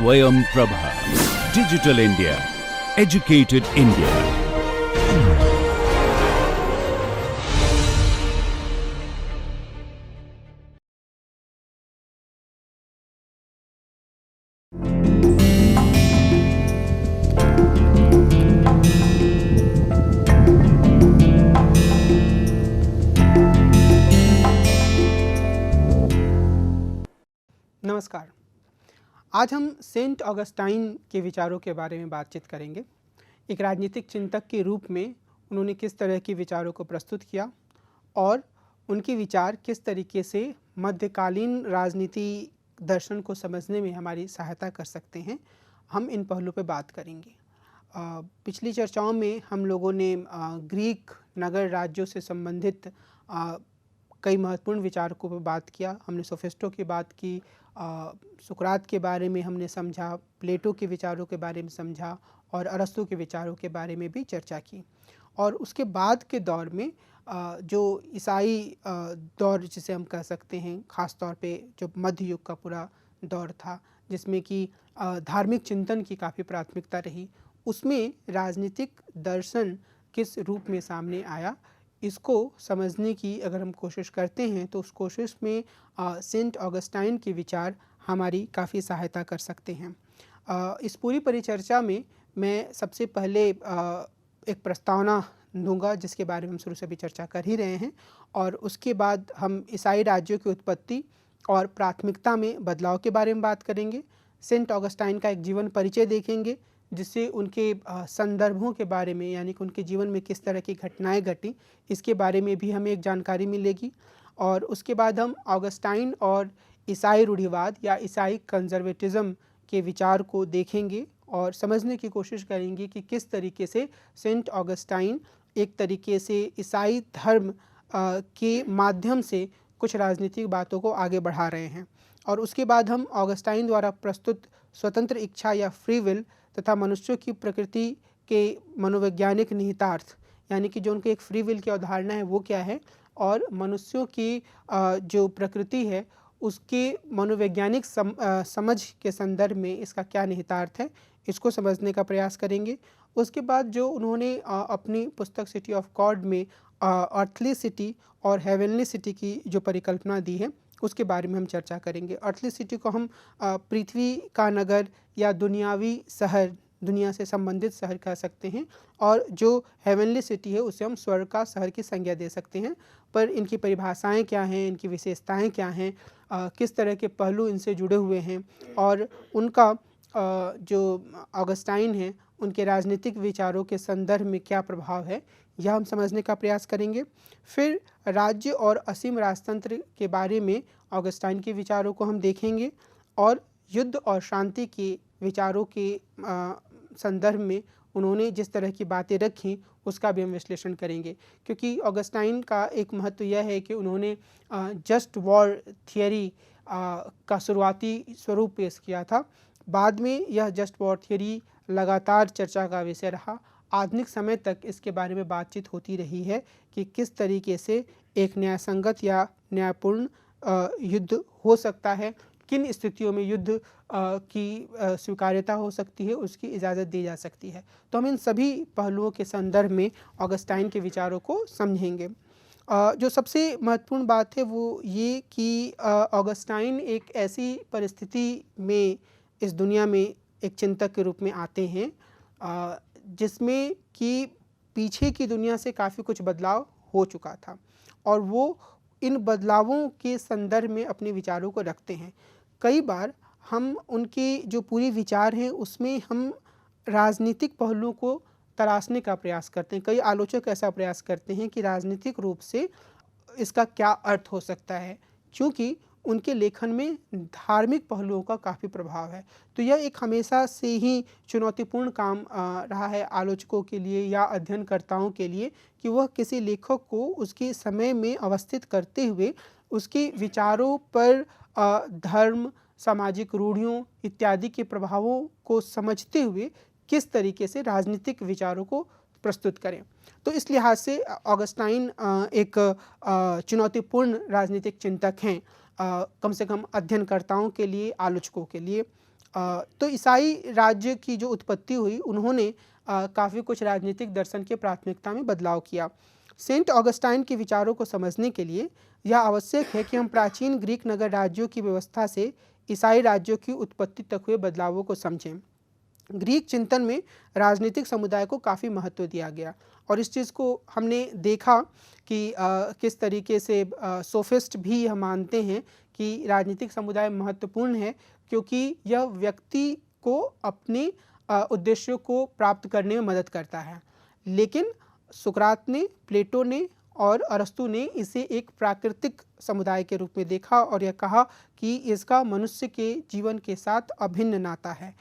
Swayam Prabha. Digital India. Educated India. नमस्कार। आज हम सेंट ऑगस्टाइन के विचारों के बारे में बातचीत करेंगे। एक राजनीतिक चिंतक के रूप में उन्होंने किस तरह के विचारों को प्रस्तुत किया और उनके विचार किस तरीके से मध्यकालीन राजनीति दर्शन को समझने में हमारी सहायता कर सकते हैं, हम इन पहलू पर बात करेंगे। पिछली चर्चाओं में हम लोगों ने ग्रीक नगर राज्यों से संबंधित कई महत्वपूर्ण विचारकों पर बात किया। हमने सोफिस्टों की बात की, सुकरात के बारे में हमने समझा, प्लेटो के विचारों के बारे में समझा और अरस्तु के विचारों के बारे में भी चर्चा की। और उसके बाद के दौर में जो ईसाई दौर जिसे हम कह सकते हैं, ख़ास तौर पे जो मध्य युग का पूरा दौर था, जिसमें कि धार्मिक चिंतन की काफ़ी प्राथमिकता रही, उसमें राजनीतिक दर्शन किस रूप में सामने आया, इसको समझने की अगर हम कोशिश करते हैं तो उस कोशिश में सेंट ऑगस्टाइन के विचार हमारी काफ़ी सहायता कर सकते हैं। इस पूरी परिचर्चा में मैं सबसे पहले एक प्रस्तावना दूंगा जिसके बारे में हम शुरू से भी चर्चा कर ही रहे हैं, और उसके बाद हम ईसाई राज्यों की उत्पत्ति और प्राथमिकता में बदलाव के बारे में बात करेंगे। सेंट ऑगस्टाइन का एक जीवन परिचय देखेंगे जिससे उनके संदर्भों के बारे में, यानी कि उनके जीवन में किस तरह की घटनाएं घटी, इसके बारे में भी हमें एक जानकारी मिलेगी। और उसके बाद हम ऑगस्टाइन और ईसाई रूढ़िवाद या ईसाई कंजर्वेटिज्म के विचार को देखेंगे और समझने की कोशिश करेंगे कि किस तरीके से सेंट ऑगस्टाइन एक तरीके से ईसाई धर्म के माध्यम से कुछ राजनीतिक बातों को आगे बढ़ा रहे हैं। और उसके बाद हम ऑगस्टाइन द्वारा प्रस्तुत स्वतंत्र इच्छा या फ्री विल तथा मनुष्यों की प्रकृति के मनोवैज्ञानिक निहितार्थ, यानी कि जो उनके एक फ्री विल की अवधारणा है वो क्या है, और मनुष्यों की जो प्रकृति है उसके मनोवैज्ञानिक समझ के संदर्भ में इसका क्या निहितार्थ है, इसको समझने का प्रयास करेंगे। उसके बाद जो उन्होंने अपनी पुस्तक सिटी ऑफ गॉड में अर्थली सिटी और हेवनली सिटी की जो परिकल्पना दी है उसके बारे में हम चर्चा करेंगे। अर्थली सिटी को हम पृथ्वी का नगर या दुनियावी शहर, दुनिया से संबंधित शहर कह सकते हैं, और जो हेवनली सिटी है उसे हम स्वर्ग का शहर की संज्ञा दे सकते हैं। पर इनकी परिभाषाएं क्या हैं, इनकी विशेषताएं क्या हैं, किस तरह के पहलू इनसे जुड़े हुए हैं, और उनका जो ऑगस्टाइन है उनके राजनीतिक विचारों के संदर्भ में क्या प्रभाव है, यह हम समझने का प्रयास करेंगे। फिर राज्य और असीम राजतंत्र के बारे में ऑगस्टाइन के विचारों को हम देखेंगे, और युद्ध और शांति के विचारों के संदर्भ में उन्होंने जिस तरह की बातें रखी उसका भी हम विश्लेषण करेंगे। क्योंकि ऑगस्टाइन का एक महत्व यह है कि उन्होंने जस्ट वॉर थियरी का शुरुआती स्वरूप पेश किया था। बाद में यह जस्ट वॉर थियरी लगातार चर्चा का विषय रहा। आधुनिक समय तक इसके बारे में बातचीत होती रही है कि किस तरीके से एक न्यायसंगत या न्यायपूर्ण युद्ध हो सकता है, किन स्थितियों में युद्ध की स्वीकार्यता हो सकती है, उसकी इजाज़त दी जा सकती है। तो हम इन सभी पहलुओं के संदर्भ में ऑगस्टाइन के विचारों को समझेंगे। जो सबसे महत्वपूर्ण बात है वो ये कि ऑगस्टाइन एक ऐसी परिस्थिति में इस दुनिया में एक चिंतक के रूप में आते हैं जिसमें कि पीछे की दुनिया से काफ़ी कुछ बदलाव हो चुका था, और वो इन बदलावों के संदर्भ में अपने विचारों को रखते हैं। कई बार हम उनके जो पूरे विचार हैं उसमें हम राजनीतिक पहलुओं को तलाशने का प्रयास करते हैं। कई आलोचक ऐसा प्रयास करते हैं कि राजनीतिक रूप से इसका क्या अर्थ हो सकता है, क्योंकि उनके लेखन में धार्मिक पहलुओं का काफ़ी प्रभाव है। तो यह एक हमेशा से ही चुनौतीपूर्ण काम रहा है आलोचकों के लिए या अध्ययनकर्ताओं के लिए कि वह किसी लेखक को उसके समय में अवस्थित करते हुए उसके विचारों पर धर्म, सामाजिक रूढ़ियों इत्यादि के प्रभावों को समझते हुए किस तरीके से राजनीतिक विचारों को प्रस्तुत करें। तो इस लिहाज से ऑगस्टाइन एक चुनौतीपूर्ण राजनीतिक चिंतक हैं, कम से कम अध्ययनकर्ताओं के लिए, आलोचकों के लिए। तो ईसाई राज्य की जो उत्पत्ति हुई, उन्होंने काफ़ी कुछ राजनीतिक दर्शन के प्राथमिकता में बदलाव किया। सेंट ऑगस्टाइन के विचारों को समझने के लिए यह आवश्यक है कि हम प्राचीन ग्रीक नगर राज्यों की व्यवस्था से ईसाई राज्यों की उत्पत्ति तक हुए बदलावों को समझें। ग्रीक चिंतन में राजनीतिक समुदाय को काफ़ी महत्व दिया गया और इस चीज़ को हमने देखा कि किस तरीके से सोफिस्ट भी यह मानते हैं कि राजनीतिक समुदाय महत्वपूर्ण है, क्योंकि यह व्यक्ति को अपने उद्देश्यों को प्राप्त करने में मदद करता है। लेकिन सुकरात ने, प्लेटो ने और अरस्तु ने इसे एक प्राकृतिक समुदाय के रूप में देखा और यह कहा कि इसका मनुष्य के जीवन के साथ अभिन्न नाता है।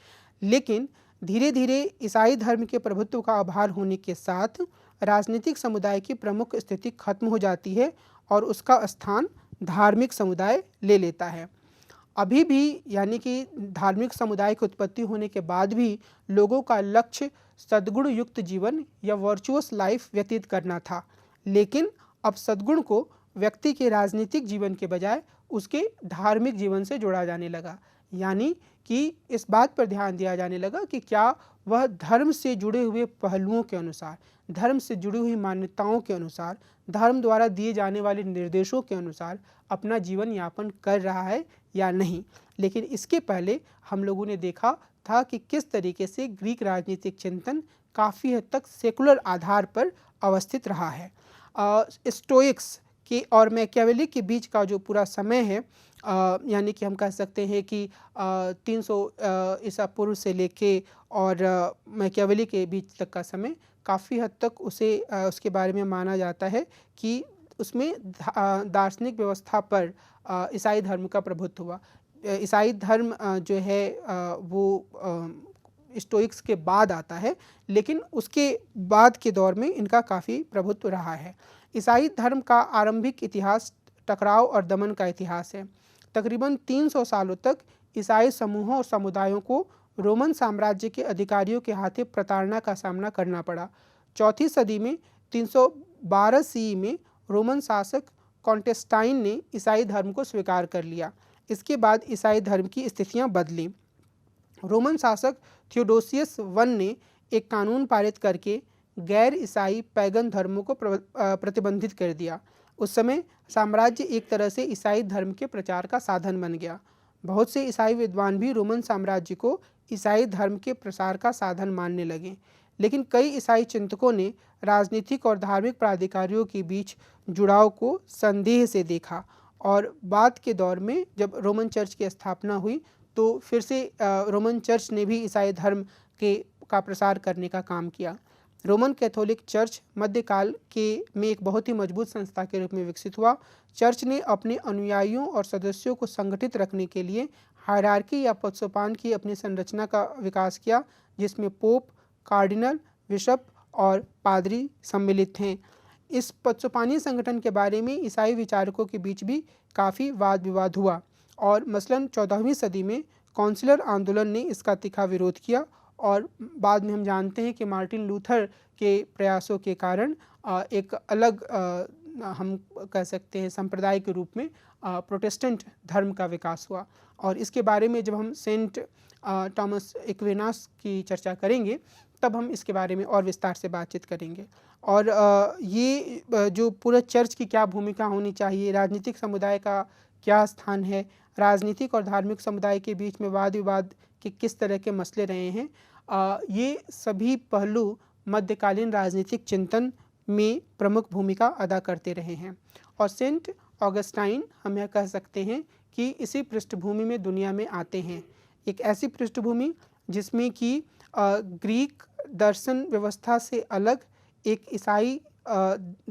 लेकिन धीरे धीरे ईसाई धर्म के प्रभुत्व का आभार होने के साथ राजनीतिक समुदाय की प्रमुख स्थिति खत्म हो जाती है और उसका स्थान धार्मिक समुदाय ले लेता है। अभी भी, यानी कि धार्मिक समुदाय की उत्पत्ति होने के बाद भी, लोगों का लक्ष्य सद्गुण युक्त जीवन या वर्चुअस लाइफ व्यतीत करना था। लेकिन अब सद्गुण को व्यक्ति के राजनीतिक जीवन के बजाय उसके धार्मिक जीवन से जोड़ा जाने लगा, यानी कि इस बात पर ध्यान दिया जाने लगा कि क्या वह धर्म से जुड़े हुए पहलुओं के अनुसार, धर्म से जुड़ी हुई मान्यताओं के अनुसार, धर्म द्वारा दिए जाने वाले निर्देशों के अनुसार अपना जीवन यापन कर रहा है या नहीं। लेकिन इसके पहले हम लोगों ने देखा था कि किस तरीके से ग्रीक राजनीतिक चिंतन काफ़ी हद तक सेकुलर आधार पर अवस्थित रहा है। स्टोइक्स के और मैकियावेली के बीच का जो पूरा समय है, यानी कि हम कह सकते हैं कि 300 ईसा पूर्व से लेके और मैकियावेली के बीच तक का समय, काफ़ी हद तक उसके बारे में माना जाता है कि उसमें दार्शनिक व्यवस्था पर ईसाई धर्म का प्रभुत्व हुआ। ईसाई धर्म जो है वो स्टोइक्स के बाद आता है, लेकिन उसके बाद के दौर में इनका काफ़ी प्रभुत्व रहा है। ईसाई धर्म का आरंभिक इतिहास टकराव और दमन का इतिहास है। तकरीबन 300 सालों तक ईसाई समूहों और समुदायों को रोमन साम्राज्य के अधिकारियों के हाथे प्रताड़ना का सामना करना पड़ा। चौथी सदी में 312 सी में रोमन शासक कॉन्टेस्टाइन ने ईसाई धर्म को स्वीकार कर लिया। इसके बाद ईसाई धर्म की स्थितियां बदलीं। रोमन शासक थियोडोसियस I ने एक कानून पारित करके गैर ईसाई पैगन धर्मों को प्रतिबंधित कर दिया। उस समय साम्राज्य एक तरह से ईसाई धर्म के प्रचार का साधन बन गया। बहुत से ईसाई विद्वान भी रोमन साम्राज्य को ईसाई धर्म के प्रसार का साधन मानने लगे। लेकिन कई ईसाई चिंतकों ने राजनीतिक और धार्मिक प्राधिकारियों के बीच जुड़ाव को संदेह से देखा और बाद के दौर में जब रोमन चर्च की स्थापना हुई तो फिर से रोमन चर्च ने भी ईसाई धर्म का प्रसार करने का काम किया। रोमन कैथोलिक चर्च मध्यकाल में एक बहुत ही मजबूत संस्था के रूप में विकसित हुआ। चर्च ने अपने अनुयायियों और सदस्यों को संगठित रखने के लिए हायरार्की या पदसोपान की अपनी संरचना का विकास किया, जिसमें पोप, कार्डिनल, बिशप और पादरी सम्मिलित हैं। इस पदसोपानी संगठन के बारे में ईसाई विचारकों के बीच भी काफ़ी वाद विवाद हुआ और मसलन 14वीं सदी में काउंसिलर आंदोलन ने इसका तीखा विरोध किया और बाद में हम जानते हैं कि मार्टिन लूथर के प्रयासों के कारण एक अलग हम कह सकते हैं संप्रदाय के रूप में प्रोटेस्टेंट धर्म का विकास हुआ। और इसके बारे में जब हम सेंट थॉमस एक्विनास की चर्चा करेंगे तब हम इसके बारे में और विस्तार से बातचीत करेंगे। और ये जो पूरा चर्च की क्या भूमिका होनी चाहिए, राजनीतिक समुदाय का क्या स्थान है, राजनीतिक और धार्मिक समुदाय के बीच में वाद विवाद के किस तरह के मसले रहे हैं, ये सभी पहलू मध्यकालीन राजनीतिक चिंतन में प्रमुख भूमिका अदा करते रहे हैं। और सेंट ऑगस्टाइन हम यह कह सकते हैं कि इसी पृष्ठभूमि में दुनिया में आते हैं। एक ऐसी पृष्ठभूमि जिसमें कि ग्रीक दर्शन व्यवस्था से अलग एक ईसाई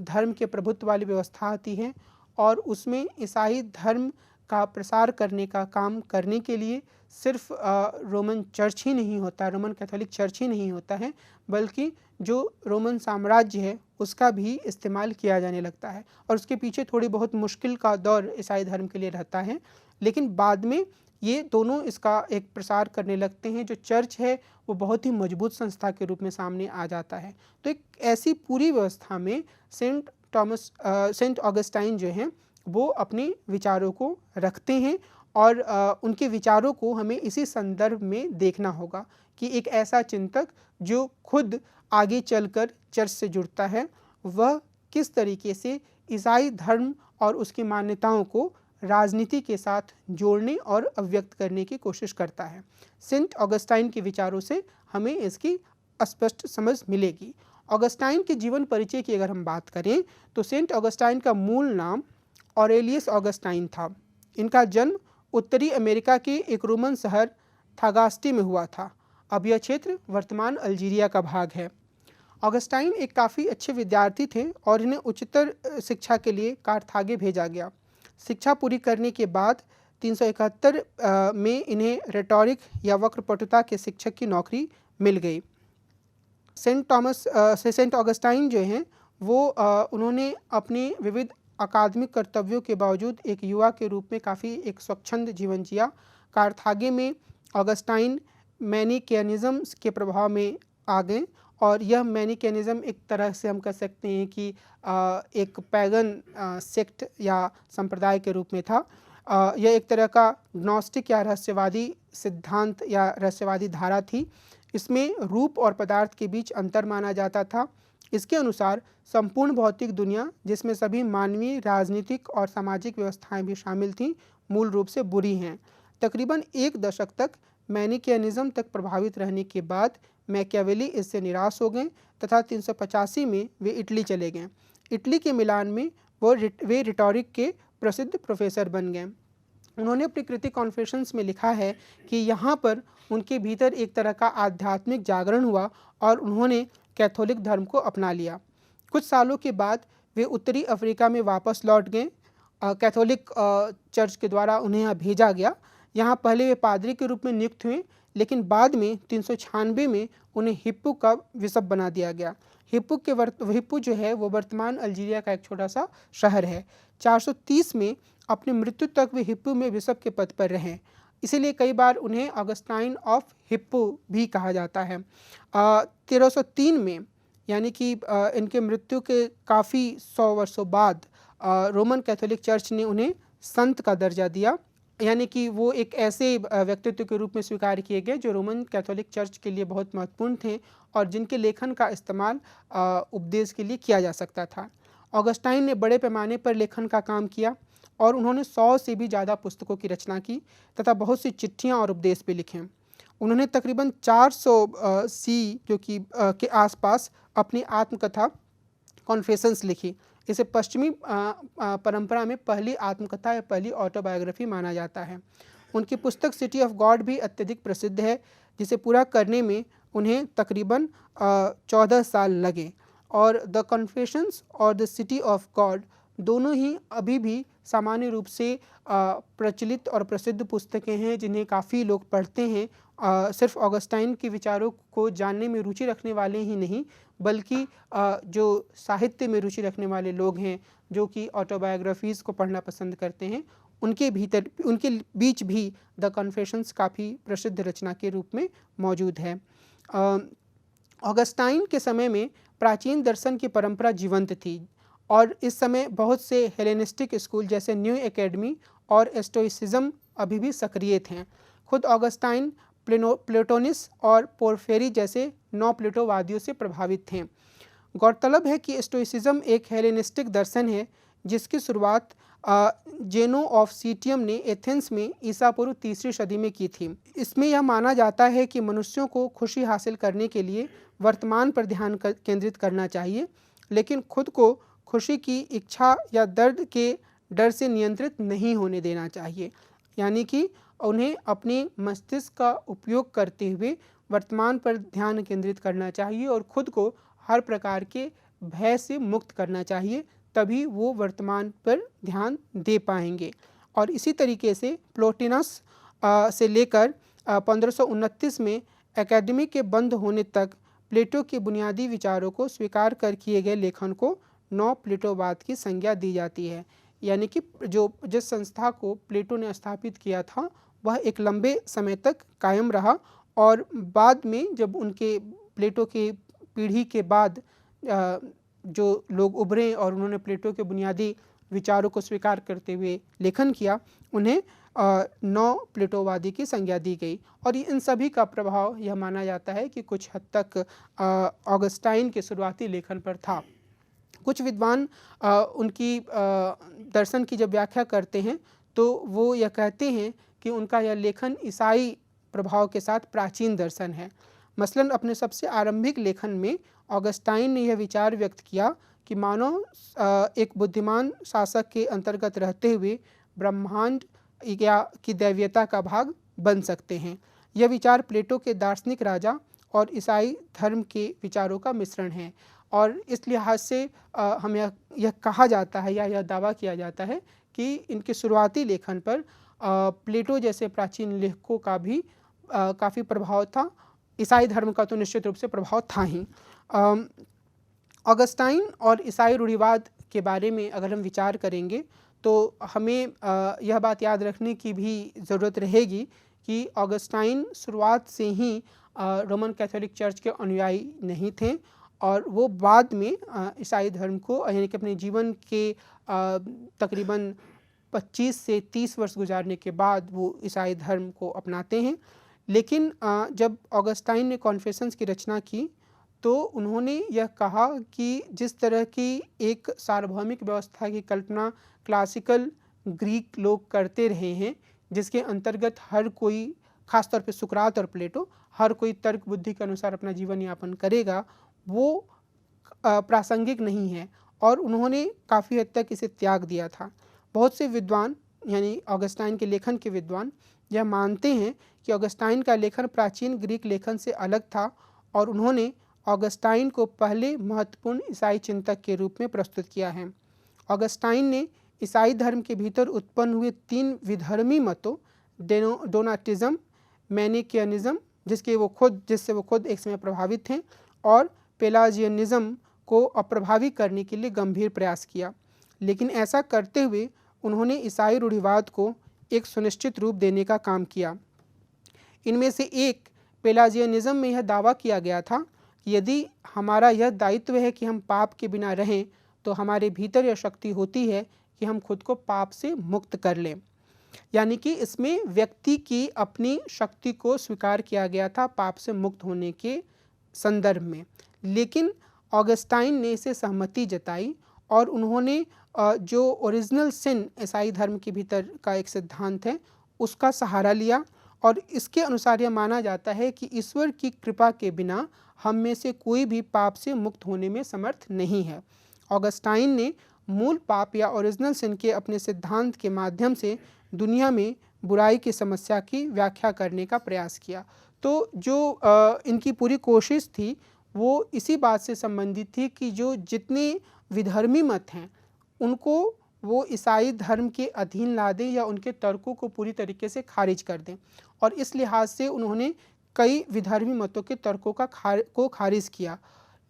धर्म के प्रभुत्व वाली व्यवस्था आती है और उसमें ईसाई धर्म का प्रसार करने का काम करने के लिए सिर्फ रोमन चर्च ही नहीं होता, रोमन कैथोलिक चर्च ही नहीं होता है, बल्कि जो रोमन साम्राज्य है उसका भी इस्तेमाल किया जाने लगता है। और उसके पीछे थोड़ी बहुत मुश्किल का दौर ईसाई धर्म के लिए रहता है, लेकिन बाद में ये दोनों इसका एक प्रसार करने लगते हैं। जो चर्च है वो बहुत ही मजबूत संस्था के रूप में सामने आ जाता है। तो एक ऐसी पूरी व्यवस्था में सेंट ऑगस्टाइन जो हैं वो अपने विचारों को रखते हैं और उनके विचारों को हमें इसी संदर्भ में देखना होगा कि एक ऐसा चिंतक जो खुद आगे चलकर चर्च से जुड़ता है, वह किस तरीके से ईसाई धर्म और उसकी मान्यताओं को राजनीति के साथ जोड़ने और अव्यक्त करने की कोशिश करता है। सेंट ऑगस्टाइन के विचारों से हमें इसकी स्पष्ट समझ मिलेगी। ऑगस्टाइन के जीवन परिचय की अगर हम बात करें तो सेंट ऑगस्टाइन का मूल नाम ऑरेलियस ऑगस्टाइन था। इनका जन्म उत्तरी अमेरिका के एक रोमन शहर थागास्टी में हुआ था। अब यह क्षेत्र वर्तमान अल्जीरिया का भाग है। ऑगस्टाइन एक काफ़ी अच्छे विद्यार्थी थे और इन्हें उच्चतर शिक्षा के लिए कारथागे भेजा गया। शिक्षा पूरी करने के बाद 371 में इन्हें रेटोरिक या वक्रपटुता के शिक्षक की नौकरी मिल गई। सेंट ऑगस्टाइन जो हैं वो उन्होंने अपने विविध अकादमिक कर्तव्यों के बावजूद एक युवा के रूप में काफ़ी एक स्वच्छंद जीवन जिया। कारथागे में ऑगस्टाइन मैनिकेनिज़्म के प्रभाव में आ गए और यह मैनिकेनिज़्म एक तरह से हम कह सकते हैं कि एक पैगन सेक्ट या संप्रदाय के रूप में था। यह एक तरह का ग्नोस्टिक या रहस्यवादी सिद्धांत या रहस्यवादी धारा थी। इसमें रूप और पदार्थ के बीच अंतर माना जाता था। इसके अनुसार संपूर्ण भौतिक दुनिया, जिसमें सभी मानवीय, राजनीतिक और सामाजिक व्यवस्थाएं भी शामिल थीं, मूल रूप से बुरी हैं। तकरीबन एक दशक तक मैनिकेनिज़्म तक प्रभावित रहने के बाद मैकियावेली इससे निराश हो गए तथा 385 में वे इटली चले गए। इटली के मिलान में वे रिटोरिक के प्रसिद्ध प्रोफेसर बन गए। उन्होंने अपनी कृति कॉन्फेशंस में लिखा है कि यहाँ पर उनके भीतर एक तरह का आध्यात्मिक जागरण हुआ और उन्होंने कैथोलिक धर्म को अपना लिया। कुछ सालों के बाद वे उत्तरी अफ्रीका में वापस लौट गए। कैथोलिक चर्च के द्वारा उन्हें यहाँ भेजा गया। यहाँ पहले वे पादरी के रूप में नियुक्त हुए, लेकिन बाद में 396 में उन्हें हिप्पू का बिशप बना दिया गया। हिप्पू जो है वो वर्तमान अल्जीरिया का एक छोटा सा शहर है। 430 में अपनी मृत्यु तक वे हिप्पू में बिशप के पद पर रहे, इसीलिए कई बार उन्हें ऑगस्टाइन ऑफ हिप्पू भी कहा जाता है। 1303 में यानी कि इनके मृत्यु के काफ़ी 100 वर्षों बाद रोमन कैथोलिक चर्च ने उन्हें संत का दर्जा दिया, यानी कि वो एक ऐसे व्यक्तित्व के रूप में स्वीकार किए गए जो रोमन कैथोलिक चर्च के लिए बहुत महत्वपूर्ण थे और जिनके लेखन का इस्तेमाल उपदेश के लिए किया जा सकता था। ऑगस्टाइन ने बड़े पैमाने पर लेखन का काम किया और उन्होंने 100 से भी ज़्यादा पुस्तकों की रचना की तथा बहुत सी चिट्ठियाँ और उपदेश भी लिखे। उन्होंने तकरीबन 400 सी जो कि के आसपास अपनी आत्मकथा कॉन्फेशंस लिखी। इसे पश्चिमी परंपरा में पहली आत्मकथा या पहली ऑटोबायोग्राफी माना जाता है। उनकी पुस्तक सिटी ऑफ गॉड भी अत्यधिक प्रसिद्ध है, जिसे पूरा करने में उन्हें तकरीबन 14 साल लगे। और द कॉन्फेशंस और द सिटी ऑफ गॉड दोनों ही अभी भी सामान्य रूप से प्रचलित और प्रसिद्ध पुस्तकें हैं जिन्हें काफ़ी लोग पढ़ते हैं। सिर्फ ऑगस्टाइन के विचारों को जानने में रुचि रखने वाले ही नहीं, बल्कि जो साहित्य में रुचि रखने वाले लोग हैं जो कि ऑटोबायोग्राफीज़ को पढ़ना पसंद करते हैं, उनके बीच भी द कॉन्फेशंस काफ़ी प्रसिद्ध रचना के रूप में मौजूद है। ऑगस्टाइन के समय में प्राचीन दर्शन की परंपरा जीवंत थी और इस समय बहुत से हेलेनिस्टिक स्कूल जैसे न्यू एकेडमी और स्टोइसिज्म अभी भी सक्रिय थे। खुद ऑगस्टाइन प्लेटोनिस और पोरफेरी जैसे नौ प्लेटोवादियों से प्रभावित थे। गौरतलब है कि स्टोइसिज्म एक हेलेनिस्टिक दर्शन है जिसकी शुरुआत जेनो ऑफ सीटियम ने एथेंस में ईसा पूर्व 3री सदी में की थी। इसमें यह माना जाता है कि मनुष्यों को खुशी हासिल करने के लिए वर्तमान पर ध्यान केंद्रित करना चाहिए, लेकिन खुद को खुशी की इच्छा या दर्द के डर से नियंत्रित नहीं होने देना चाहिए। यानी कि उन्हें अपने मस्तिष्क का उपयोग करते हुए वर्तमान पर ध्यान केंद्रित करना चाहिए और खुद को हर प्रकार के भय से मुक्त करना चाहिए, तभी वो वर्तमान पर ध्यान दे पाएंगे। और इसी तरीके से प्लोटिनस से लेकर 1529 में एकेडमी के बंद होने तक प्लेटो के बुनियादी विचारों को स्वीकार कर किए गए लेखन को नौ प्लेटोवाद की संज्ञा दी जाती है। यानी कि जिस संस्था को प्लेटो ने स्थापित किया था वह एक लंबे समय तक कायम रहा और बाद में जब उनके प्लेटो के पीढ़ी के बाद जो लोग उभरे और उन्होंने प्लेटो के बुनियादी विचारों को स्वीकार करते हुए लेखन किया, उन्हें 9 प्लेटोवादी की संज्ञा दी गई और इन सभी का प्रभाव यह माना जाता है कि कुछ हद तक ऑगस्टाइन के शुरुआती लेखन पर था। कुछ विद्वान उनकी दर्शन की जब व्याख्या करते हैं तो वो यह कहते हैं कि उनका यह लेखन ईसाई प्रभाव के साथ प्राचीन दर्शन है। मसलन अपने सबसे आरंभिक लेखन में ऑगस्टाइन ने यह विचार व्यक्त किया कि मानव एक बुद्धिमान शासक के अंतर्गत रहते हुए ब्रह्मांड या की दैवीयता का भाग बन सकते हैं। यह विचार प्लेटो के दार्शनिक राजा और ईसाई धर्म के विचारों का मिश्रण है और इस लिहाज से हम यह कहा जाता है या यह दावा किया जाता है कि इनके शुरुआती लेखन पर प्लेटो जैसे प्राचीन लेखकों का भी काफ़ी प्रभाव था। ईसाई धर्म का तो निश्चित रूप से प्रभाव था ही। ऑगस्टाइन और ईसाई रूढ़िवाद के बारे में अगर हम विचार करेंगे तो हमें यह बात याद रखने की भी ज़रूरत रहेगी कि ऑगस्टाइन शुरुआत से ही रोमन कैथोलिक चर्च के अनुयायी नहीं थे और वो बाद में ईसाई धर्म को यानी कि अपने जीवन के तकरीबन 25 से 30 वर्ष गुजारने के बाद वो ईसाई धर्म को अपनाते हैं। लेकिन जब ऑगस्टाइन ने कॉन्फेशंस की रचना की तो उन्होंने यह कहा कि जिस तरह की एक सार्वभौमिक व्यवस्था की कल्पना क्लासिकल ग्रीक लोग करते रहे हैं, जिसके अंतर्गत हर कोई, खासतौर पे सुकरात और प्लेटो, हर कोई तर्क बुद्धि के अनुसार अपना जीवन यापन करेगा, वो प्रासंगिक नहीं है और उन्होंने काफ़ी हद तक इसे त्याग दिया था। बहुत से विद्वान यानी ऑगस्टाइन के लेखन के विद्वान यह मानते हैं कि ऑगस्टाइन का लेखन प्राचीन ग्रीक लेखन से अलग था और उन्होंने ऑगस्टाइन को पहले महत्वपूर्ण ईसाई चिंतक के रूप में प्रस्तुत किया है। ऑगस्टाइन ने ईसाई धर्म के भीतर उत्पन्न हुए 3 विधर्मी मतों डोनाटिज्म, मैनिकियनिज्म जिससे वो खुद एक समय प्रभावित थे, और पेलाजियनिज्म को अप्रभावी करने के लिए गंभीर प्रयास किया। लेकिन ऐसा करते हुए उन्होंने ईसाई रूढ़िवाद को एक सुनिश्चित रूप देने का काम किया। इनमें से एक, पेलाजियनिज्म में यह दावा किया गया था कि यदि हमारा यह दायित्व है कि हम पाप के बिना रहें तो हमारे भीतर यह शक्ति होती है कि हम खुद को पाप से मुक्त कर लें। यानी कि इसमें व्यक्ति की अपनी शक्ति को स्वीकार किया गया था पाप से मुक्त होने के संदर्भ में। लेकिन ऑगस्टाइन ने इसे सहमति जताई और उन्होंने जो ओरिजिनल सिन ईसाई धर्म के भीतर का एक सिद्धांत है उसका सहारा लिया और इसके अनुसार यह माना जाता है कि ईश्वर की कृपा के बिना हम में से कोई भी पाप से मुक्त होने में समर्थ नहीं है। ऑगस्टाइन ने मूल पाप या ओरिजिनल सिन के अपने सिद्धांत के माध्यम से दुनिया में बुराई की समस्या की व्याख्या करने का प्रयास किया। तो जो इनकी पूरी कोशिश थी वो इसी बात से संबंधित थी कि जो जितने विधर्मी मत हैं उनको वो ईसाई धर्म के अधीन ला दें या उनके तर्कों को पूरी तरीके से खारिज कर दें, और इस लिहाज से उन्होंने कई विधर्मी मतों के तर्कों को खारिज किया।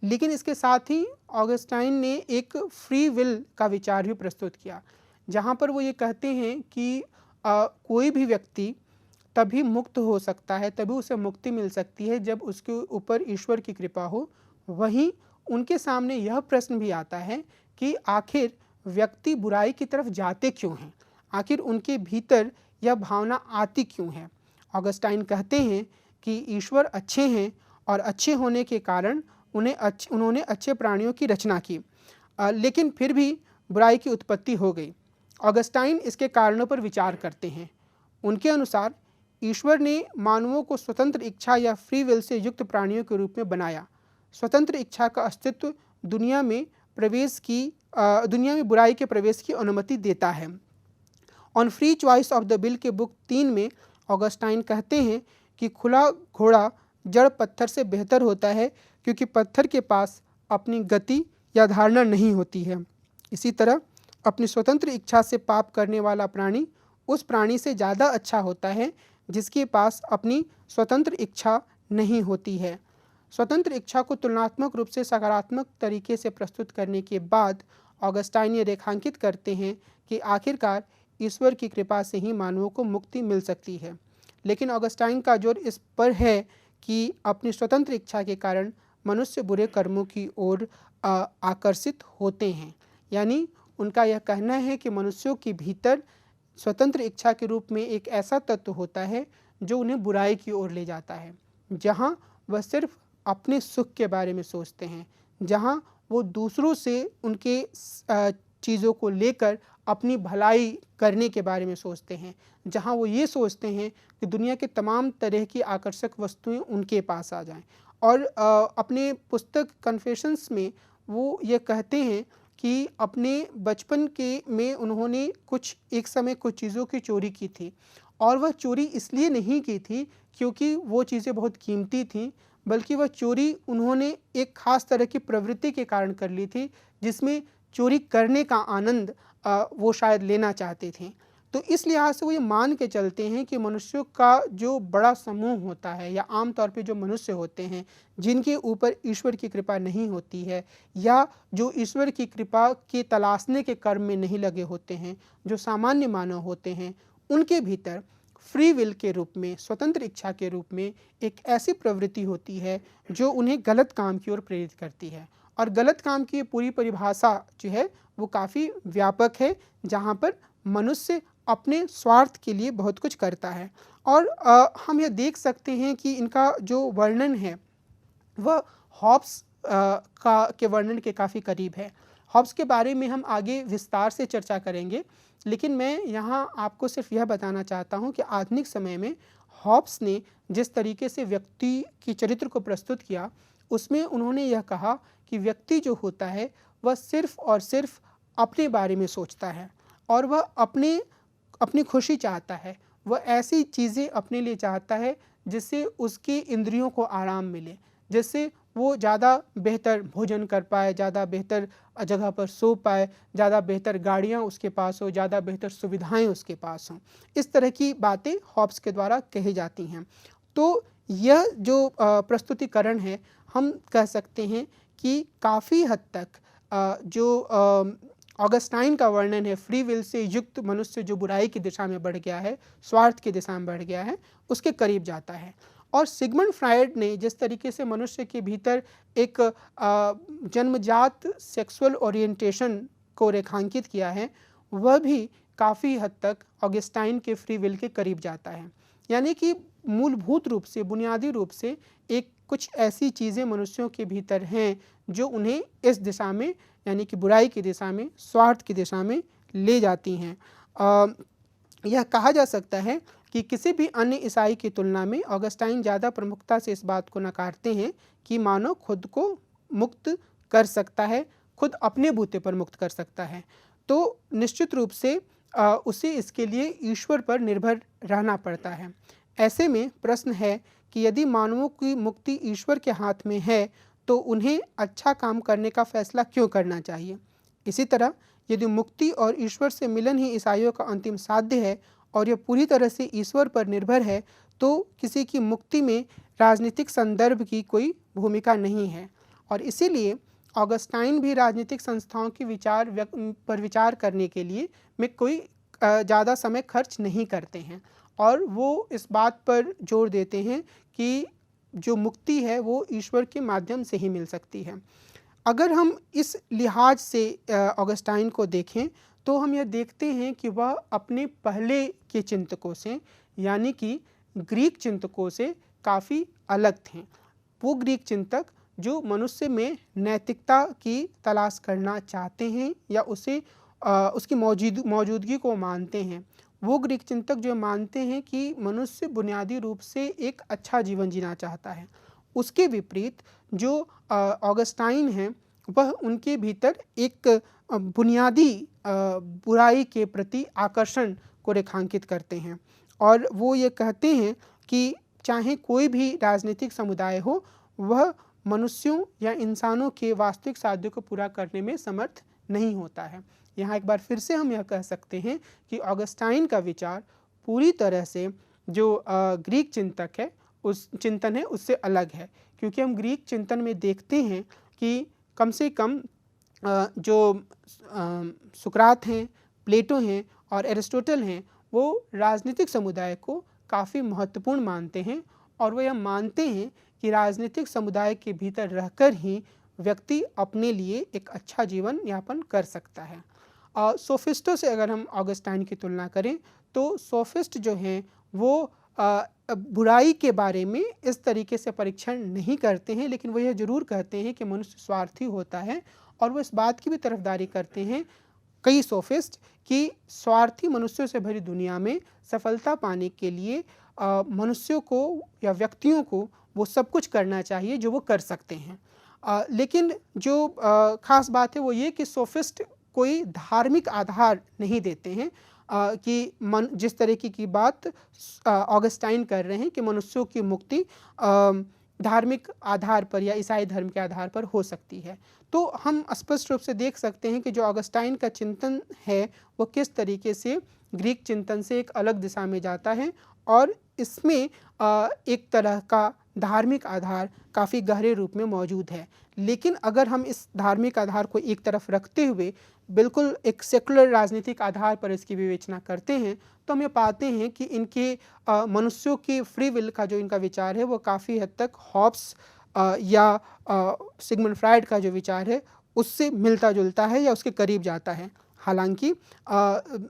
लेकिन इसके साथ ही ऑगस्टाइन ने एक फ्री विल का विचार भी प्रस्तुत किया, जहाँ पर वो ये कहते हैं कि कोई भी व्यक्ति तभी मुक्त हो सकता है, तभी उसे मुक्ति मिल सकती है जब उसके ऊपर ईश्वर की कृपा हो। वहीं उनके सामने यह प्रश्न भी आता है कि आखिर व्यक्ति बुराई की तरफ जाते क्यों हैं, आखिर उनके भीतर यह भावना आती क्यों है। ऑगस्टाइन कहते हैं कि ईश्वर अच्छे हैं और अच्छे होने के कारण उन्होंने अच्छे प्राणियों की रचना की, लेकिन फिर भी बुराई की उत्पत्ति हो गई। ऑगस्टाइन इसके कारणों पर विचार करते हैं। उनके अनुसार ईश्वर ने मानवों को स्वतंत्र इच्छा या फ्री विल से युक्त प्राणियों के रूप में बनाया। स्वतंत्र इच्छा का अस्तित्व दुनिया में बुराई के प्रवेश की अनुमति देता है। On free choice of the will के बुक 3 में ऑगस्टाइन कहते हैं कि खुला घोड़ा जड़ पत्थर से बेहतर होता है क्योंकि पत्थर के पास अपनी गति या धारणा नहीं होती है। इसी तरह अपनी स्वतंत्र इच्छा से पाप करने वाला प्राणी उस प्राणी से ज़्यादा अच्छा होता है जिसके पास अपनी स्वतंत्र इच्छा नहीं होती है। स्वतंत्र इच्छा को तुलनात्मक रूप से सकारात्मक तरीके से प्रस्तुत करने के बाद ऑगस्टाइन ये रेखांकित करते हैं कि आखिरकार ईश्वर की कृपा से ही मानवों को मुक्ति मिल सकती है। लेकिन ऑगस्टाइन का जोर इस पर है कि अपनी स्वतंत्र इच्छा के कारण मनुष्य बुरे कर्मों की ओर आकर्षित होते हैं। यानी उनका यह कहना है कि मनुष्यों के भीतर स्वतंत्र इच्छा के रूप में एक ऐसा तत्व होता है जो उन्हें बुराई की ओर ले जाता है, जहाँ वह सिर्फ अपने सुख के बारे में सोचते हैं, जहाँ वो दूसरों से उनके चीज़ों को लेकर अपनी भलाई करने के बारे में सोचते हैं, जहाँ वो ये सोचते हैं कि दुनिया के तमाम तरह की आकर्षक वस्तुएं उनके पास आ जाएं। और अपने पुस्तक कन्फेशंस में वो ये कहते हैं कि अपने बचपन के में उन्होंने एक समय कुछ चीज़ों की चोरी की थी, और वह चोरी इसलिए नहीं की थी क्योंकि वो चीज़ें बहुत कीमती थीं, बल्कि वह चोरी उन्होंने एक ख़ास तरह की प्रवृत्ति के कारण कर ली थी, जिसमें चोरी करने का आनंद वो शायद लेना चाहते थे। तो इस लिहाज से वो ये मान के चलते हैं कि मनुष्यों का जो बड़ा समूह होता है, या आम तौर पे जो मनुष्य होते हैं जिनके ऊपर ईश्वर की कृपा नहीं होती है, या जो ईश्वर की कृपा के तलाशने के कर्म में नहीं लगे होते हैं, जो सामान्य मानव होते हैं, उनके भीतर फ्री विल के रूप में, स्वतंत्र इच्छा के रूप में एक ऐसी प्रवृत्ति होती है जो उन्हें गलत काम की ओर प्रेरित करती है। और गलत काम की पूरी परिभाषा जो है वो काफ़ी व्यापक है, जहाँ पर मनुष्य अपने स्वार्थ के लिए बहुत कुछ करता है। और हम यह देख सकते हैं कि इनका जो वर्णन है वह हॉब्स के वर्णन के काफ़ी करीब है। हॉब्स के बारे में हम आगे विस्तार से चर्चा करेंगे, लेकिन मैं यहाँ आपको सिर्फ यह बताना चाहता हूँ कि आधुनिक समय में हॉब्स ने जिस तरीके से व्यक्ति की चरित्र को प्रस्तुत किया, उसमें उन्होंने यह कहा कि व्यक्ति जो होता है वह सिर्फ और सिर्फ अपने बारे में सोचता है, और वह अपनी खुशी चाहता है। वह ऐसी चीज़ें अपने लिए चाहता है जिससे उसकी इंद्रियों को आराम मिले, जिससे वो ज़्यादा बेहतर भोजन कर पाए, ज़्यादा बेहतर जगह पर सो पाए, ज़्यादा बेहतर गाड़ियाँ उसके पास हो, ज़्यादा बेहतर सुविधाएं उसके पास हों। इस तरह की बातें हॉब्स के द्वारा कही जाती हैं। तो यह जो प्रस्तुतिकरण है, हम कह सकते हैं कि काफ़ी हद तक जो ऑगस्टाइन का वर्णन है, फ्री विल से युक्त मनुष्य जो बुराई की दिशा में बढ़ गया है, स्वार्थ की दिशा में बढ़ गया है, उसके करीब जाता है। और सिगमंड फ्रायड ने जिस तरीके से मनुष्य के भीतर एक जन्मजात सेक्सुअल ओरिएंटेशन को रेखांकित किया है, वह भी काफ़ी हद तक ऑगस्टाइन के फ्री विल के करीब जाता है। यानी कि मूलभूत रूप से, बुनियादी रूप से कुछ ऐसी चीज़ें मनुष्यों के भीतर हैं जो उन्हें इस दिशा में, यानी कि बुराई की दिशा में, स्वार्थ की दिशा में ले जाती हैं। यह कहा जा सकता है कि किसी भी अन्य ईसाई की तुलना में ऑगस्टाइन ज़्यादा प्रमुखता से इस बात को नकारते हैं कि मानव खुद को मुक्त कर सकता है, खुद अपने बूते पर मुक्त कर सकता है। तो निश्चित रूप से उसे इसके लिए ईश्वर पर निर्भर रहना पड़ता है। ऐसे में प्रश्न है कि यदि मानवों की मुक्ति ईश्वर के हाथ में है, तो उन्हें अच्छा काम करने का फैसला क्यों करना चाहिए? इसी तरह यदि मुक्ति और ईश्वर से मिलन ही ईसाइयों का अंतिम साध्य है और यह पूरी तरह से ईश्वर पर निर्भर है, तो किसी की मुक्ति में राजनीतिक संदर्भ की कोई भूमिका नहीं है। और इसीलिए ऑगस्टाइन भी राजनीतिक संस्थाओं की विचार करने के लिए में कोई ज़्यादा समय खर्च नहीं करते हैं, और वो इस बात पर जोर देते हैं कि जो मुक्ति है वो ईश्वर के माध्यम से ही मिल सकती है। अगर हम इस लिहाज से ऑगस्टाइन को देखें, तो हम यह देखते हैं कि वह अपने पहले के चिंतकों से, यानी कि ग्रीक चिंतकों से काफ़ी अलग थे। वो ग्रीक चिंतक जो मनुष्य में नैतिकता की तलाश करना चाहते हैं, या उसकी मौजूदगी को मानते हैं। वो ग्रीक चिंतक जो मानते हैं कि मनुष्य बुनियादी रूप से एक अच्छा जीवन जीना चाहता है। उसके विपरीत जो ऑगस्टाइन हैं, वह उनके भीतर एक बुनियादी बुराई के प्रति आकर्षण को रेखांकित करते हैं, और वो ये कहते हैं कि चाहे कोई भी राजनीतिक समुदाय हो, वह मनुष्यों या इंसानों के वास्तविक साध्य को पूरा करने में समर्थ नहीं होता है। यहाँ एक बार फिर से हम यह कह सकते हैं कि ऑगस्टाइन का विचार पूरी तरह से जो ग्रीक चिंतन है उससे अलग है, क्योंकि हम ग्रीक चिंतन में देखते हैं कि कम से कम जो सुकरात हैं, प्लेटो हैं और एरिस्टोटल हैं, वो राजनीतिक समुदाय को काफ़ी महत्वपूर्ण मानते हैं, और वो यह मानते हैं कि राजनीतिक समुदाय के भीतर रहकर ही व्यक्ति अपने लिए एक अच्छा जीवन यापन कर सकता है। सोफिस्टों से अगर हम ऑगस्टाइन की तुलना करें तो सोफिस्ट जो हैं वो बुराई के बारे में इस तरीके से परीक्षण नहीं करते हैं, लेकिन वो यह ज़रूर कहते हैं कि मनुष्य स्वार्थी होता है, और वो इस बात की भी तरफदारी करते हैं कई सोफिस्ट कि स्वार्थी मनुष्यों से भरी दुनिया में सफलता पाने के लिए मनुष्यों को या व्यक्तियों को वो सब कुछ करना चाहिए जो वो कर सकते हैं। लेकिन जो ख़ास बात है वो ये कि सोफिस्ट कोई धार्मिक आधार नहीं देते हैं कि जिस तरीके की बात ऑगस्टाइन कर रहे हैं कि मनुष्यों की मुक्ति धार्मिक आधार पर या ईसाई धर्म के आधार पर हो सकती है। तो हम स्पष्ट रूप से देख सकते हैं कि जो ऑगस्टाइन का चिंतन है वो किस तरीके से ग्रीक चिंतन से एक अलग दिशा में जाता है, और इसमें एक तरह का धार्मिक आधार काफ़ी गहरे रूप में मौजूद है। लेकिन अगर हम इस धार्मिक आधार को एक तरफ रखते हुए बिल्कुल एक सेकुलर राजनीतिक आधार पर इसकी विवेचना करते हैं तो हम ये पाते हैं कि इनके मनुष्यों की फ्री विल का जो इनका विचार है वो काफ़ी हद तक हॉब्स या सिगमंड फ्रायड का जो विचार है उससे मिलता जुलता है या उसके करीब जाता है। हालांकि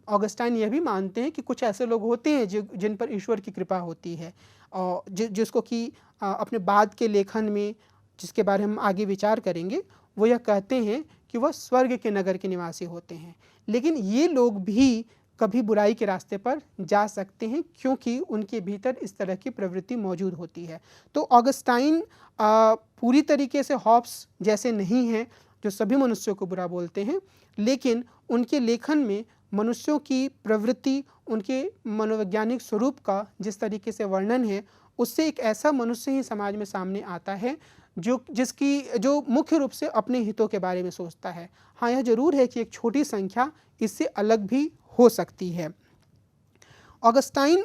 ऑगस्टाइन यह भी मानते हैं कि कुछ ऐसे लोग होते हैं जिन पर ईश्वर की कृपा होती है, और जिसको कि अपने बाद के लेखन में जिसके बारे में हम आगे विचार करेंगे वो यह कहते हैं कि वह स्वर्ग के नगर के निवासी होते हैं। लेकिन ये लोग भी कभी बुराई के रास्ते पर जा सकते हैं क्योंकि उनके भीतर इस तरह की प्रवृत्ति मौजूद होती है। तो ऑगस्टाइन पूरी तरीके से हॉब्स जैसे नहीं हैं जो सभी मनुष्यों को बुरा बोलते हैं, लेकिन उनके लेखन में मनुष्यों की प्रवृत्ति, उनके मनोवैज्ञानिक स्वरूप का जिस तरीके से वर्णन है उससे एक ऐसा मनुष्य ही समाज में सामने आता है जो मुख्य रूप से अपने हितों के बारे में सोचता है। हाँ, यह जरूर है कि एक छोटी संख्या इससे अलग भी हो सकती है। ऑगस्टाइन